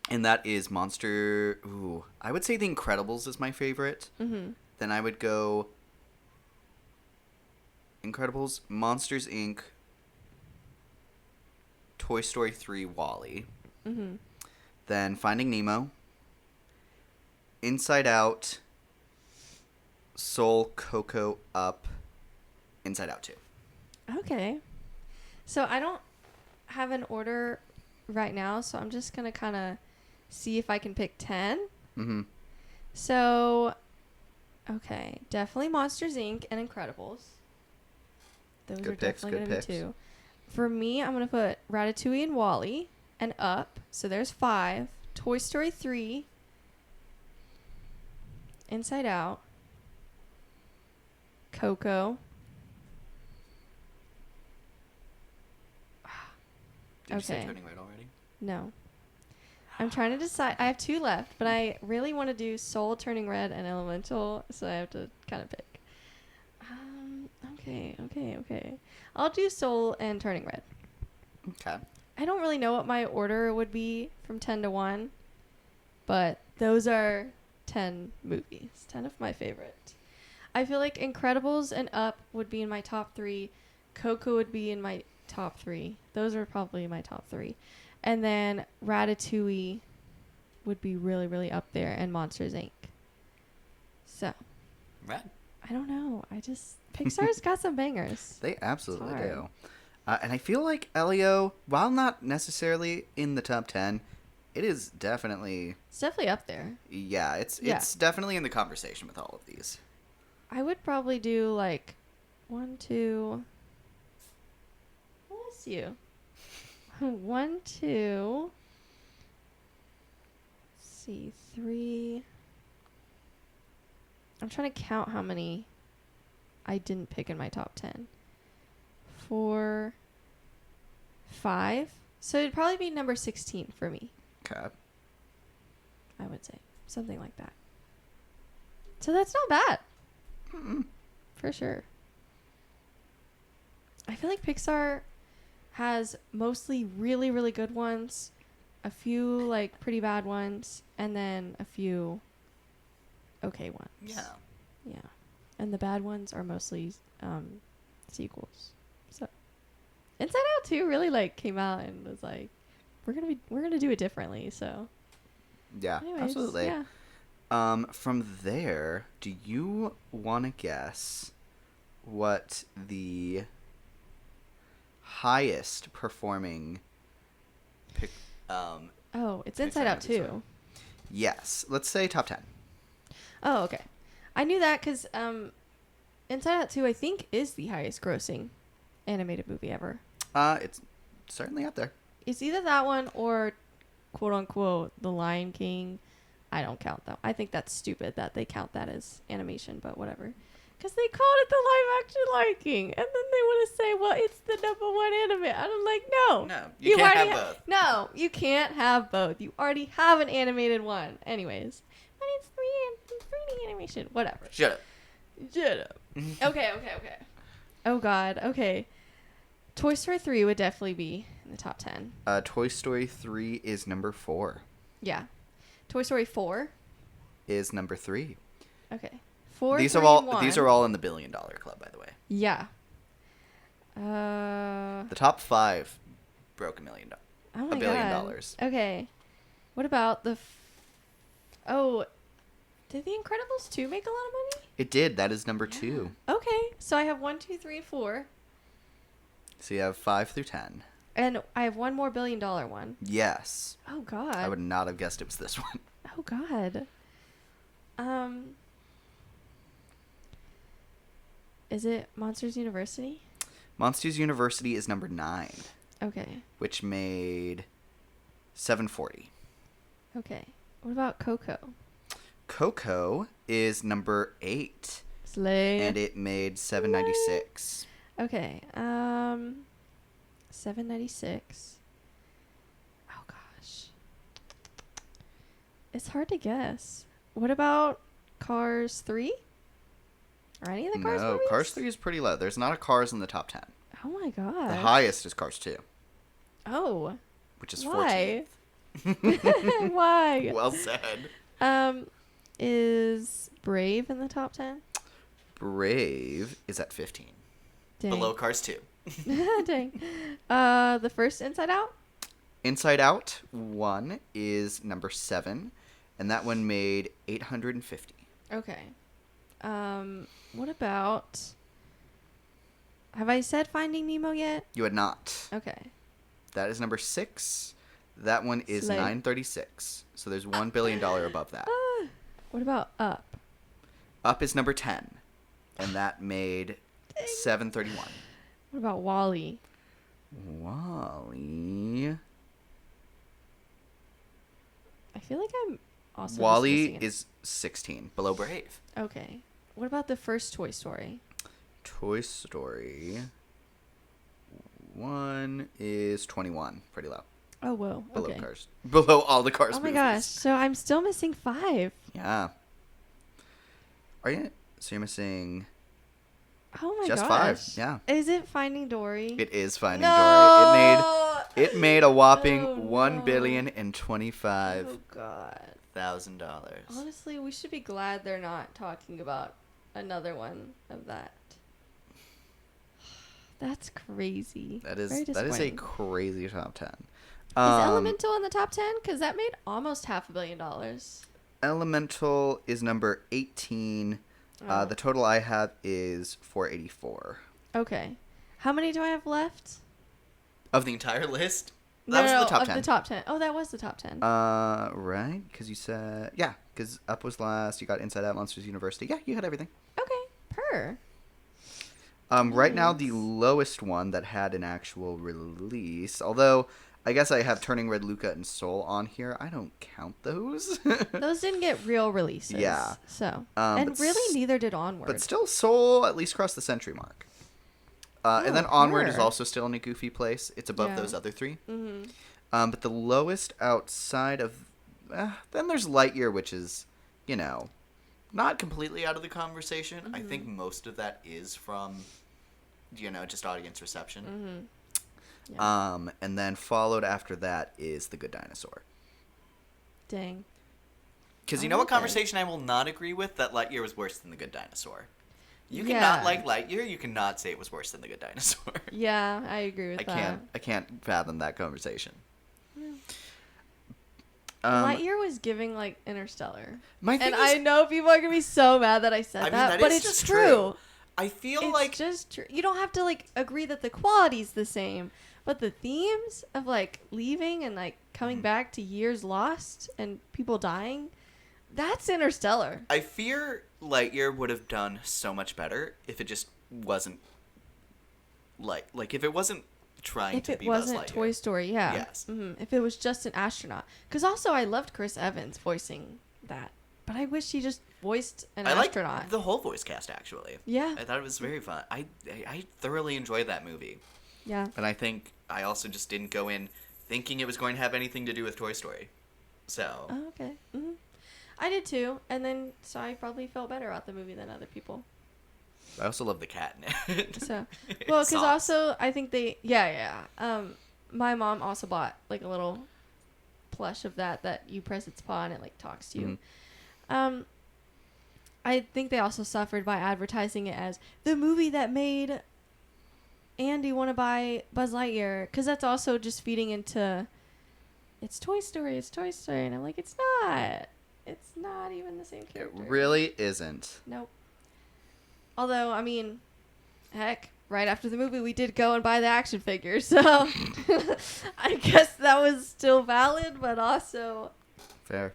Speaker 5: And that is Monster. Ooh, I would say The Incredibles is my favorite.
Speaker 6: Mhm.
Speaker 5: Then I would go Incredibles, Monsters Inc., Toy Story 3, Wall-E.
Speaker 6: Mm-hmm.
Speaker 5: Then Finding Nemo, Inside Out, Soul, Coco, Up, Inside Out 2.
Speaker 6: Okay. So I don't have an order right now, so I'm just going to kind of see if I can pick 10.
Speaker 5: Mm-hmm.
Speaker 6: So, okay. Definitely Monsters, Inc. and Incredibles. Those
Speaker 5: Good
Speaker 6: are
Speaker 5: picks,
Speaker 6: definitely
Speaker 5: good
Speaker 6: going to be
Speaker 5: picks.
Speaker 6: 2. For me, I'm going to put Ratatouille and Wall-E and Up. So there's 5. Toy Story 3. Inside Out. Coco.
Speaker 5: Did you say
Speaker 6: Okay.
Speaker 5: Turning Red already?
Speaker 6: No. I'm trying to decide. I have 2 left, but I really want to do Soul, Turning Red, and Elemental, so I have to kind of pick. Okay. I'll do Soul and Turning Red.
Speaker 5: Okay.
Speaker 6: I don't really know what my order would be from 10 to 1, but those are 10 movies. 10 of my favorites. I feel like Incredibles and Up would be in my top 3. Coco would be in my top 3. Those are probably my top 3. And then Ratatouille would be really, really up there, and Monsters, Inc. So,
Speaker 5: Red.
Speaker 6: I don't know. Pixar's got some bangers.
Speaker 5: They absolutely
Speaker 6: hard.
Speaker 5: do. And I feel like Elio, while not necessarily in the top 10, it is definitely...
Speaker 6: It's definitely up there.
Speaker 5: Yeah, it's definitely in the conversation with all of these.
Speaker 6: I would probably do like 1, 2. Bless you. 1, 2. Let's see, 3. I'm trying to count how many I didn't pick in my top 10. 4, 5. So it'd probably be number 16 for me.
Speaker 5: Okay.
Speaker 6: I would say something like that. So that's not bad. For sure. I feel like Pixar has mostly really, really good ones, a few like pretty bad ones, and then a few okay ones.
Speaker 5: Yeah.
Speaker 6: Yeah. And the bad ones are mostly sequels. So Inside Out 2 really like came out and was like, we're gonna do it differently. So
Speaker 5: Yeah,
Speaker 6: anyways,
Speaker 5: absolutely.
Speaker 6: yeah.
Speaker 5: From there, do you want to guess what the highest performing
Speaker 6: Oh, it's
Speaker 5: Pixar
Speaker 6: Inside Out
Speaker 5: movies
Speaker 6: 2.
Speaker 5: Yes, let's say top 10.
Speaker 6: Oh, okay. I knew that because Inside Out 2, I think, is the highest grossing animated movie ever.
Speaker 5: It's certainly up there.
Speaker 6: It's either that one or, quote unquote, The Lion King. I don't count that. I think that's stupid that they count that as animation, but whatever. Because they called it the live action Lion King, and then they want to say, well, it's the #1 anime. And I'm like, no.
Speaker 5: No, you can't
Speaker 6: already
Speaker 5: have both.
Speaker 6: No, you can't have both. You already have an animated one. Anyways. But it's 3D animation. Whatever.
Speaker 5: Shut up.
Speaker 6: Shut up. Okay. Oh, God. Okay. Toy Story 3 would definitely be in the top 10.
Speaker 5: Toy Story 3 is number 4.
Speaker 6: Yeah. Toy Story 4.
Speaker 5: Is number 3.
Speaker 6: Okay. 4,
Speaker 5: These
Speaker 6: 3,
Speaker 5: are all
Speaker 6: and 1.
Speaker 5: these are all in the $1 billion club, by the way.
Speaker 6: Yeah.
Speaker 5: The top 5 broke $1 million.
Speaker 6: Oh my
Speaker 5: $1 billion.
Speaker 6: God. Okay. What about the... Oh, did The Incredibles 2 make a lot of money?
Speaker 5: It did. That is number 2.
Speaker 6: Okay. So I have 1, 2, 3, 4.
Speaker 5: So you have 5 through 10.
Speaker 6: And I have one more $1 billion one.
Speaker 5: Yes.
Speaker 6: Oh, God.
Speaker 5: I would not have guessed it was this one.
Speaker 6: Oh, God. Is it Monsters University?
Speaker 5: Monsters University is number 9,
Speaker 6: Okay.
Speaker 5: which made $740.
Speaker 6: Okay. What about Coco?
Speaker 5: Coco is number 8,
Speaker 6: Slay.
Speaker 5: and it made $796.
Speaker 6: Okay. 796. Oh gosh. It's hard to guess. What about Cars 3? Or any of the Cars
Speaker 5: No,
Speaker 6: movies?
Speaker 5: Cars 3 is pretty low. There's not a Cars in the top 10.
Speaker 6: Oh my god.
Speaker 5: The highest is Cars 2,
Speaker 6: Oh.
Speaker 5: which is
Speaker 6: Why?
Speaker 5: 14th.
Speaker 6: Why?
Speaker 5: Well said.
Speaker 6: Is Brave in the top 10?
Speaker 5: Brave is at 15.
Speaker 6: Dang.
Speaker 5: below Cars 2.
Speaker 6: Dang. The first Inside Out?
Speaker 5: Inside Out 1 is number 7, and that one made $850.
Speaker 6: Okay. What about... Have I said Finding Nemo yet?
Speaker 5: You had not.
Speaker 6: Okay.
Speaker 5: That is number 6. That one is
Speaker 6: Slay.
Speaker 5: 936. So there's $1 billion above that.
Speaker 6: What about Up?
Speaker 5: Up is number 10, and that made 731.
Speaker 6: What about Wall-E?
Speaker 5: Wall-E.
Speaker 6: I feel like I'm also just
Speaker 5: Wall-E
Speaker 6: missing it.
Speaker 5: is 16, below Brave.
Speaker 6: Okay. What about the first Toy Story?
Speaker 5: Toy Story 1 is 21, pretty low.
Speaker 6: Oh, whoa.
Speaker 5: Below
Speaker 6: Okay.
Speaker 5: Cars. Below all the Cars
Speaker 6: Oh my
Speaker 5: movies.
Speaker 6: gosh. So I'm still missing 5.
Speaker 5: Yeah. Are you? So you're missing
Speaker 6: Oh my
Speaker 5: just
Speaker 6: gosh.
Speaker 5: 5. Yeah.
Speaker 6: Is it Finding Dory?
Speaker 5: It is Finding
Speaker 6: No!
Speaker 5: Dory. It made a whopping
Speaker 6: Oh, no.
Speaker 5: $1,025,000.
Speaker 6: Oh god. Honestly, we should be glad they're not talking about another one of that. That's crazy.
Speaker 5: That
Speaker 6: Very
Speaker 5: is a
Speaker 6: disappointing.
Speaker 5: crazy top 10.
Speaker 6: Is Elemental in the top 10? Because that made almost $500 million.
Speaker 5: Elemental is number 18.
Speaker 6: Oh.
Speaker 5: The total I have is 484.
Speaker 6: Okay. How many do I have left?
Speaker 5: Of the entire list?
Speaker 6: No,
Speaker 5: That was
Speaker 6: no,
Speaker 5: the top
Speaker 6: of
Speaker 5: 10.
Speaker 6: the top 10. Oh, that was the top 10.
Speaker 5: Right? Because you said... Yeah, because Up was last. You got Inside Out, Monsters University. Yeah, you had everything.
Speaker 6: Okay. Per.
Speaker 5: Right now,
Speaker 6: Nice.
Speaker 5: the lowest one that had an actual release, although I guess I have Turning Red, Luca, and Soul on here. I don't count those.
Speaker 6: Those didn't get real releases.
Speaker 5: Yeah.
Speaker 6: So.
Speaker 5: But
Speaker 6: And really, neither did Onward.
Speaker 5: But still, Soul at least crossed the century mark. And then
Speaker 6: Oh,
Speaker 5: Onward is
Speaker 6: her.
Speaker 5: also still in a goofy place. It's above
Speaker 6: Yeah.
Speaker 5: those other 3.
Speaker 6: Mm-hmm.
Speaker 5: But the lowest outside of... then there's Lightyear, which is, not completely out of the conversation. I think most of that is from, just audience reception.
Speaker 6: Mm-hmm. Yeah.
Speaker 5: And then followed after that is The Good Dinosaur.
Speaker 6: Dang.
Speaker 5: Because you
Speaker 6: I
Speaker 5: know what
Speaker 6: like it.
Speaker 5: conversation I will not agree with? That Lightyear was worse than The Good Dinosaur. You
Speaker 6: Yeah.
Speaker 5: cannot like Lightyear. You cannot say it was worse than The Good Dinosaur.
Speaker 6: Yeah, I agree with that.
Speaker 5: I can't fathom that conversation.
Speaker 6: Lightyear was giving like Interstellar.
Speaker 5: My thing
Speaker 6: And
Speaker 5: is,
Speaker 6: I know people are gonna be so mad that I said
Speaker 5: I mean,
Speaker 6: that,
Speaker 5: that
Speaker 6: but
Speaker 5: is
Speaker 6: it's
Speaker 5: just
Speaker 6: true.
Speaker 5: I feel
Speaker 6: It's
Speaker 5: like
Speaker 6: just true. You don't have to like agree that the quality's the same, but the themes of like leaving and like coming back to years lost and people dying, that's Interstellar.
Speaker 5: I fear Lightyear would have done so much better if it just wasn't like if it wasn't trying
Speaker 6: If
Speaker 5: to
Speaker 6: it
Speaker 5: be Buzz
Speaker 6: wasn't
Speaker 5: Lightyear.
Speaker 6: Toy Story, yeah.
Speaker 5: Yes.
Speaker 6: If it was just an astronaut. Because also I loved Chris Evans voicing that. But I wish he just voiced an
Speaker 5: I like
Speaker 6: astronaut.
Speaker 5: the whole voice cast actually.
Speaker 6: Yeah.
Speaker 5: I thought it was very fun. I thoroughly enjoyed that movie,
Speaker 6: Yeah.
Speaker 5: and I think I also just didn't go in thinking it was going to have anything to do with Toy Story. So
Speaker 6: Oh, okay. I did too. And then so I probably felt better about the movie than other people.
Speaker 5: I also love the cat in it.
Speaker 6: So, well, because
Speaker 5: Socks.
Speaker 6: also I think yeah. My mom also bought like a little plush of that you press its paw and it like talks to you. I think they also suffered by advertising it as the movie that made Andy want to buy Buzz Lightyear, because that's also just feeding into it's Toy Story, and I'm like, it's not even the same
Speaker 5: It
Speaker 6: character.
Speaker 5: really isn't.
Speaker 6: Nope. Although, I mean, heck, right after the movie, we did go and buy the action figures, so I guess that was still valid, but also,
Speaker 5: Fair.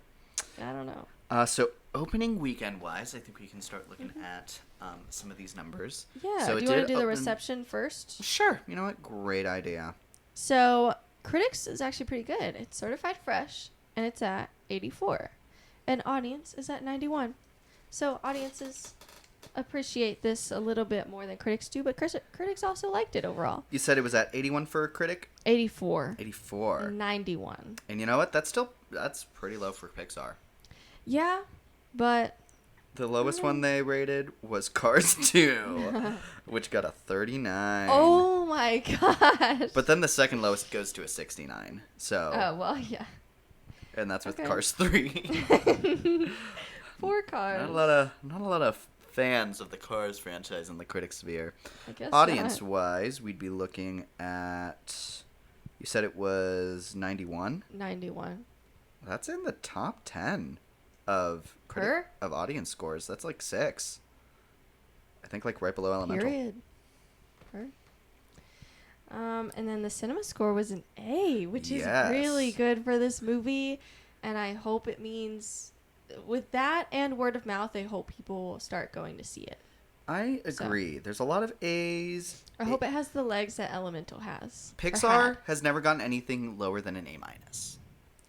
Speaker 6: I don't know.
Speaker 5: So opening weekend wise, I think we can start looking at some of these numbers.
Speaker 6: Yeah,
Speaker 5: So
Speaker 6: do
Speaker 5: it
Speaker 6: you want to
Speaker 5: did
Speaker 6: do the
Speaker 5: open-
Speaker 6: reception first?
Speaker 5: Sure. You know what? Great idea.
Speaker 6: So, critics is actually pretty good. It's certified fresh, and it's at 84. And audience is at 91. So, audiences appreciate this a little bit more than critics do, but critics also liked it overall.
Speaker 5: You said it was at 81 for a critic?
Speaker 6: 84.
Speaker 5: 84.
Speaker 6: 91.
Speaker 5: And you know what? That's pretty low for Pixar.
Speaker 6: Yeah, but
Speaker 5: The lowest one they rated was Cars 2, which got a 39.
Speaker 6: oh my gosh.
Speaker 5: But then the second lowest goes to a 69. So,
Speaker 6: Oh, well, yeah.
Speaker 5: and that's with
Speaker 6: okay.
Speaker 5: Cars 3.
Speaker 6: Four cars.
Speaker 5: Not a lot of fans of the Cars franchise in the critic sphere.
Speaker 6: I guess
Speaker 5: Audience-wise, we'd be looking at... You said it was 91?
Speaker 6: 91.
Speaker 5: That's in the top 10 of of audience scores. That's like 6. I think like right below Elemental.
Speaker 6: Period. And then the cinema score was an A, which is really good for this movie. And I hope it means, with that and word of mouth, I hope people will start going to see it.
Speaker 5: I agree. There's a lot of A's.
Speaker 6: I hope it has the legs that Elemental has.
Speaker 5: Pixar has never gotten anything lower than an A-.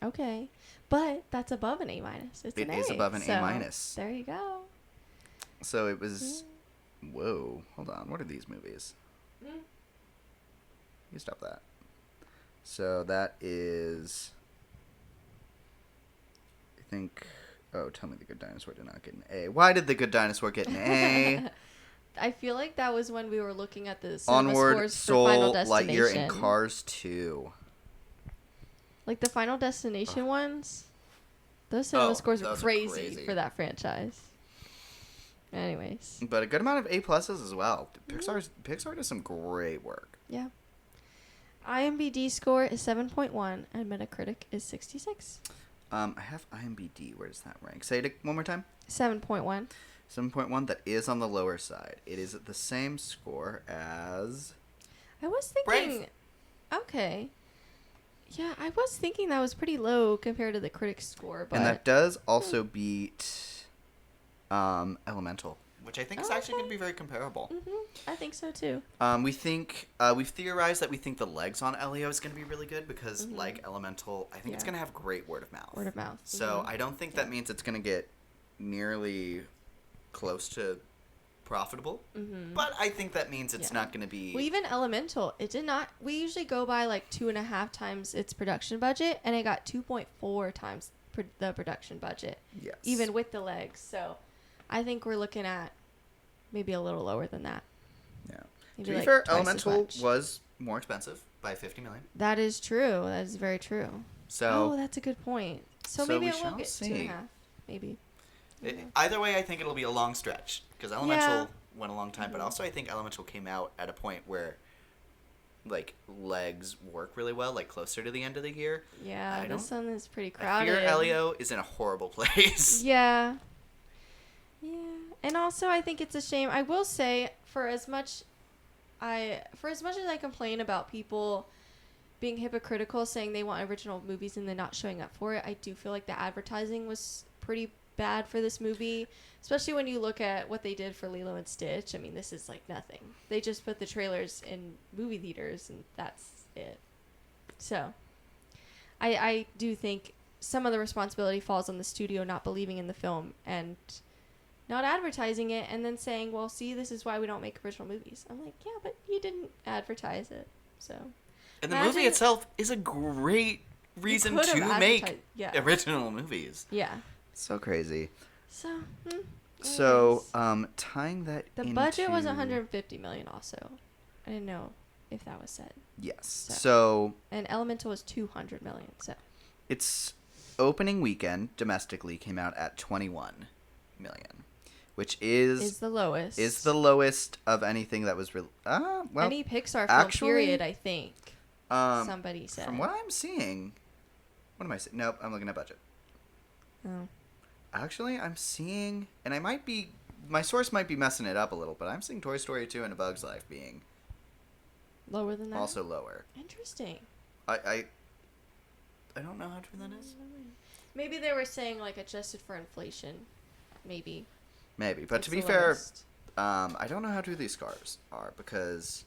Speaker 6: Okay. But that's above an A-. It's an A.
Speaker 5: It is above an
Speaker 6: so
Speaker 5: A-.
Speaker 6: There you go.
Speaker 5: So it was... Whoa. Hold on. What are these movies? You stop that. So that is... I think... Oh, tell me The Good Dinosaur did not get an A. Why did The Good Dinosaur get an A?
Speaker 6: I feel like that was when we were looking at the cinema
Speaker 5: Onward,
Speaker 6: scores
Speaker 5: Soul,
Speaker 6: for Final Destination.
Speaker 5: Lightyear, and Cars 2.
Speaker 6: Like the Final Destination ones? Those cinema scores are
Speaker 5: those are
Speaker 6: crazy for that franchise. Anyways.
Speaker 5: But a good amount of A-pluses as well. Pixar does some great work.
Speaker 6: Yeah. IMDb score is 7.1 and Metacritic is 66.
Speaker 5: I have IMDb. Where does that rank? Say it one more time.
Speaker 6: 7.1.
Speaker 5: 7.1. That is on the lower side. It is at the same score as...
Speaker 6: I was thinking...
Speaker 5: Brave.
Speaker 6: Okay. Yeah, I was thinking that was pretty low compared to the critics score, but...
Speaker 5: And that does also beat Elemental, which I think is actually going to be very comparable.
Speaker 6: I think so too.
Speaker 5: We've theorized that we think the legs on Elio is going to be really good because, like Elemental, I think it's going to have great word of mouth.
Speaker 6: Word of mouth.
Speaker 5: So I don't think that means it's going to get nearly close to profitable. But I think that means it's not going to be...
Speaker 6: Well, even Elemental, it did not... We usually go by like 2.5 times its production budget, and it got 2.4 times the production budget.
Speaker 5: Yes.
Speaker 6: Even with the legs. So I think we're looking at maybe a little lower than that.
Speaker 5: Yeah.
Speaker 6: Maybe
Speaker 5: To be
Speaker 6: like
Speaker 5: fair,
Speaker 6: twice as
Speaker 5: Elemental
Speaker 6: much.
Speaker 5: was more expensive by $50 million.
Speaker 6: That is true. That is very true.
Speaker 5: So...
Speaker 6: Oh, that's a good point. So
Speaker 5: so
Speaker 6: maybe
Speaker 5: we
Speaker 6: it will
Speaker 5: shall
Speaker 6: get
Speaker 5: see.
Speaker 6: 2.5. Maybe.
Speaker 5: Either way, I think it'll be a long stretch because Elemental went a long time, but also I think Elemental came out at a point where, like, legs work really well, like closer to the end of the year.
Speaker 6: Yeah, this one is pretty
Speaker 5: I
Speaker 6: crowded.
Speaker 5: fear Elio is in a horrible place.
Speaker 6: Yeah. Yeah. And also I think it's a shame. I will say for as much as I complain about people being hypocritical saying they want original movies and then not showing up for it, I do feel like the advertising was pretty bad for this movie, especially when you look at what they did for Lilo and Stitch. I mean, this is like nothing. They just put the trailers in movie theaters and that's it. So I do think some of the responsibility falls on the studio not believing in the film and not advertising it and then saying, well, see, this is why we don't make original movies. I'm like, yeah, but you didn't advertise it. So
Speaker 5: And the movie itself is a great reason to make original movies.
Speaker 6: Yeah.
Speaker 5: So crazy.
Speaker 6: So,
Speaker 5: So, tying that
Speaker 6: the
Speaker 5: into...
Speaker 6: budget was $150 million also. I didn't know if that was said.
Speaker 5: Yes. So
Speaker 6: and Elemental was $200 million. So
Speaker 5: its opening weekend domestically came out at $21 million, which is
Speaker 6: the lowest.
Speaker 5: Is the lowest of anything that was well,
Speaker 6: any Pixar film
Speaker 5: actually,
Speaker 6: period, I think. Somebody said.
Speaker 5: From what I'm seeing, what am I seeing? Nope, I'm looking at budget.
Speaker 6: Oh.
Speaker 5: Actually, I'm seeing, and my source might be messing it up a little, but I'm seeing Toy Story 2 and A Bug's Life being
Speaker 6: lower than that.
Speaker 5: Also lower.
Speaker 6: Interesting.
Speaker 5: I don't know how true that is.
Speaker 6: Maybe they were saying like adjusted for inflation. Maybe.
Speaker 5: But to be fair, I don't know how true these scores are because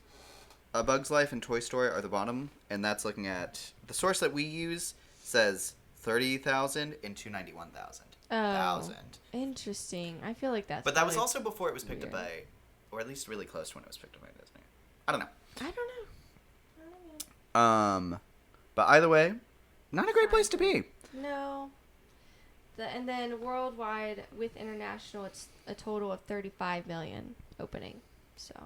Speaker 5: A Bug's Life and Toy Story are the bottom, and that's looking at the source that we use says 30,000 and 291,000.
Speaker 6: Oh, interesting. I feel like that's.
Speaker 5: But that was also before it was picked up by, or at least really close to when it was picked up by Disney. I don't know. But either way, not a great place to be.
Speaker 6: No. And then worldwide with international, it's a total of 35 million opening. So,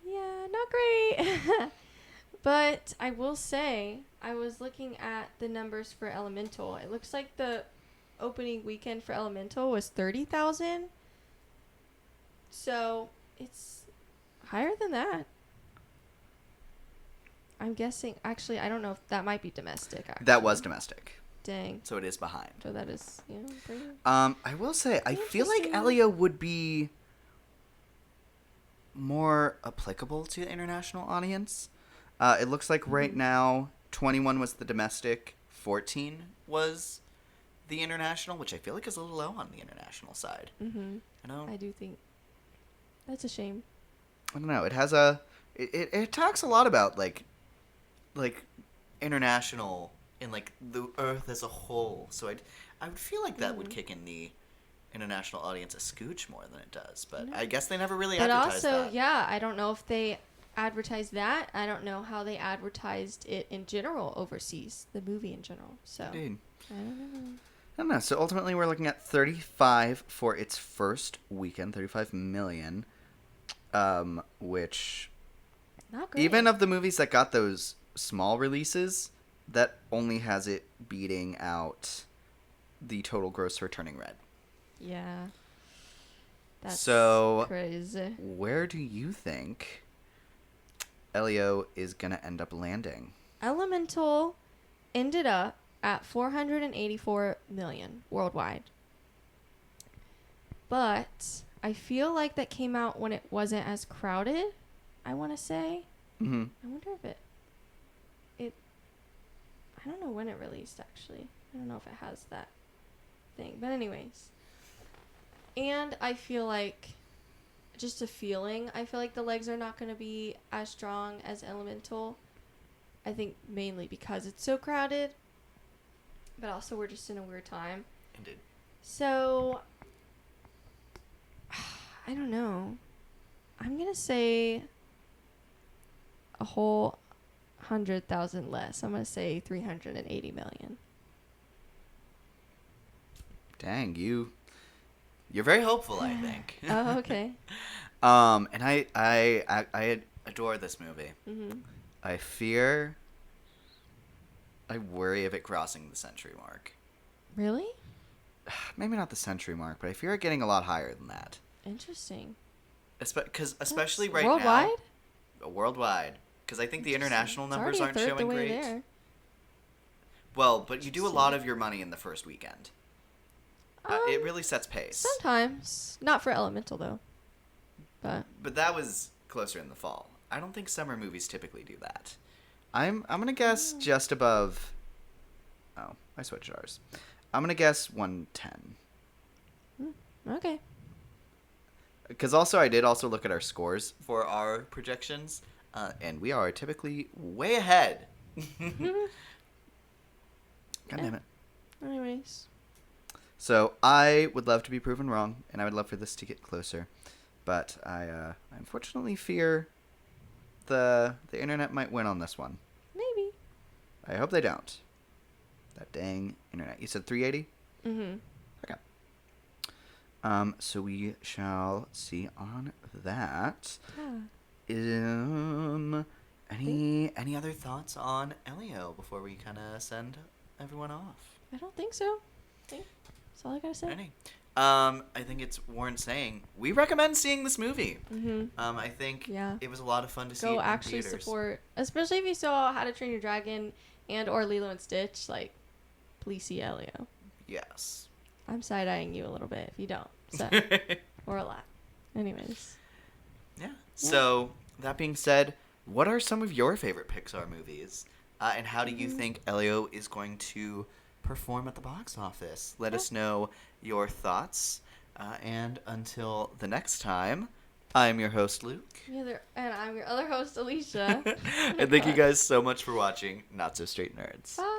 Speaker 6: yeah, not great. But I will say, I was looking at the numbers for Elemental. It looks like the opening weekend for Elemental was 30,000, So it's higher than that. I'm guessing. Actually, I don't know if that might be domestic. Actually.
Speaker 5: That was domestic,
Speaker 6: Dang.
Speaker 5: so it is behind.
Speaker 6: So that is, pretty.
Speaker 5: I will say, I feel like
Speaker 6: Interesting.
Speaker 5: Elio would be more applicable to the international audience. It looks like right now, 21 was the domestic, 14 was the international, which I feel like is a little low on the international side.
Speaker 6: Mm-hmm.
Speaker 5: I
Speaker 6: I do think that's a shame.
Speaker 5: don't know. It has it talks a lot about like international and like the earth as a whole. So I would feel like that would kick in the international audience a scooch more than it does. But I guess they never really
Speaker 6: But
Speaker 5: advertised
Speaker 6: also,
Speaker 5: that.
Speaker 6: yeah, I don't know if they advertised that. I don't know how they advertised it in general overseas, the movie in general. So
Speaker 5: Indeed.
Speaker 6: I don't know.
Speaker 5: I don't know. So ultimately, we're looking at 35 for its first weekend, 35 million, which
Speaker 6: Not great.
Speaker 5: even of the movies that got those small releases, that only has it beating out the total gross for Turning Red.
Speaker 6: Yeah. That's
Speaker 5: So,
Speaker 6: crazy.
Speaker 5: where do you think Elio is gonna end up landing?
Speaker 6: Elemental ended up at 484 million worldwide. But I feel like that came out when it wasn't as crowded, I want to say.
Speaker 5: Mm-hmm.
Speaker 6: I wonder if it I don't know when it released, actually. I don't know if it has that thing. But anyways. And I feel like, just a feeling, I feel like the legs are not going to be as strong as Elemental. I think mainly because it's so crowded. But also we're just in a weird time.
Speaker 5: Indeed.
Speaker 6: So, I don't know. I'm going to say a whole 100,000 less. I'm going to say 380 million.
Speaker 5: Dang, you're very hopeful, I think.
Speaker 6: Oh, okay.
Speaker 5: And I adore this movie.
Speaker 6: Mm-hmm.
Speaker 5: I worry of it crossing the century mark.
Speaker 6: Really?
Speaker 5: Maybe not the century mark, but I fear it getting a lot higher than that.
Speaker 6: Interesting.
Speaker 5: Because especially
Speaker 6: That's
Speaker 5: right
Speaker 6: worldwide?
Speaker 5: now. Worldwide? Because I think the international
Speaker 6: It's
Speaker 5: numbers
Speaker 6: already a
Speaker 5: aren't
Speaker 6: third
Speaker 5: showing
Speaker 6: the way
Speaker 5: great.
Speaker 6: there.
Speaker 5: Well, but you do a lot of your money in the first weekend. It really sets pace.
Speaker 6: Sometimes. Not for Elemental, though. But
Speaker 5: that was closer in the fall. I don't think summer movies typically do that. I'm gonna guess just above. Oh, I switched ours. I'm gonna guess 110.
Speaker 6: okay.
Speaker 5: Because also I did also look at our scores for our projections, and we are typically way ahead. God damn it.
Speaker 6: Anyways.
Speaker 5: So I would love to be proven wrong, and I would love for this to get closer, but I unfortunately fear the internet might win on this one.
Speaker 6: Maybe.
Speaker 5: I hope they don't. That dang internet. You said 380?
Speaker 6: Mm-hmm.
Speaker 5: Okay. So we shall see on that.
Speaker 6: Yeah.
Speaker 5: Any other thoughts on Elio before we kind of send everyone off?
Speaker 6: I don't think so. That's all I gotta say.
Speaker 5: Any? I think it's warrant saying we recommend seeing this movie.
Speaker 6: Mm-hmm.
Speaker 5: I think
Speaker 6: Yeah.
Speaker 5: it was a lot of fun to see.
Speaker 6: Go
Speaker 5: it in
Speaker 6: actually
Speaker 5: theaters.
Speaker 6: support, especially if you saw How to Train Your Dragon and or Lilo and Stitch. Like, please see Elio.
Speaker 5: Yes.
Speaker 6: I'm side-eyeing you a little bit if you don't. So, or a lot. Anyways.
Speaker 5: Yeah. So that being said, what are some of your favorite Pixar movies, and how do you think Elio is going to perform at the box office? Let us know your thoughts. And until the next time, I'm your host, Luke.
Speaker 6: And I'm your other host, Alicia.
Speaker 5: And thank you guys so much for watching Not So Straight Nerds.
Speaker 6: Bye.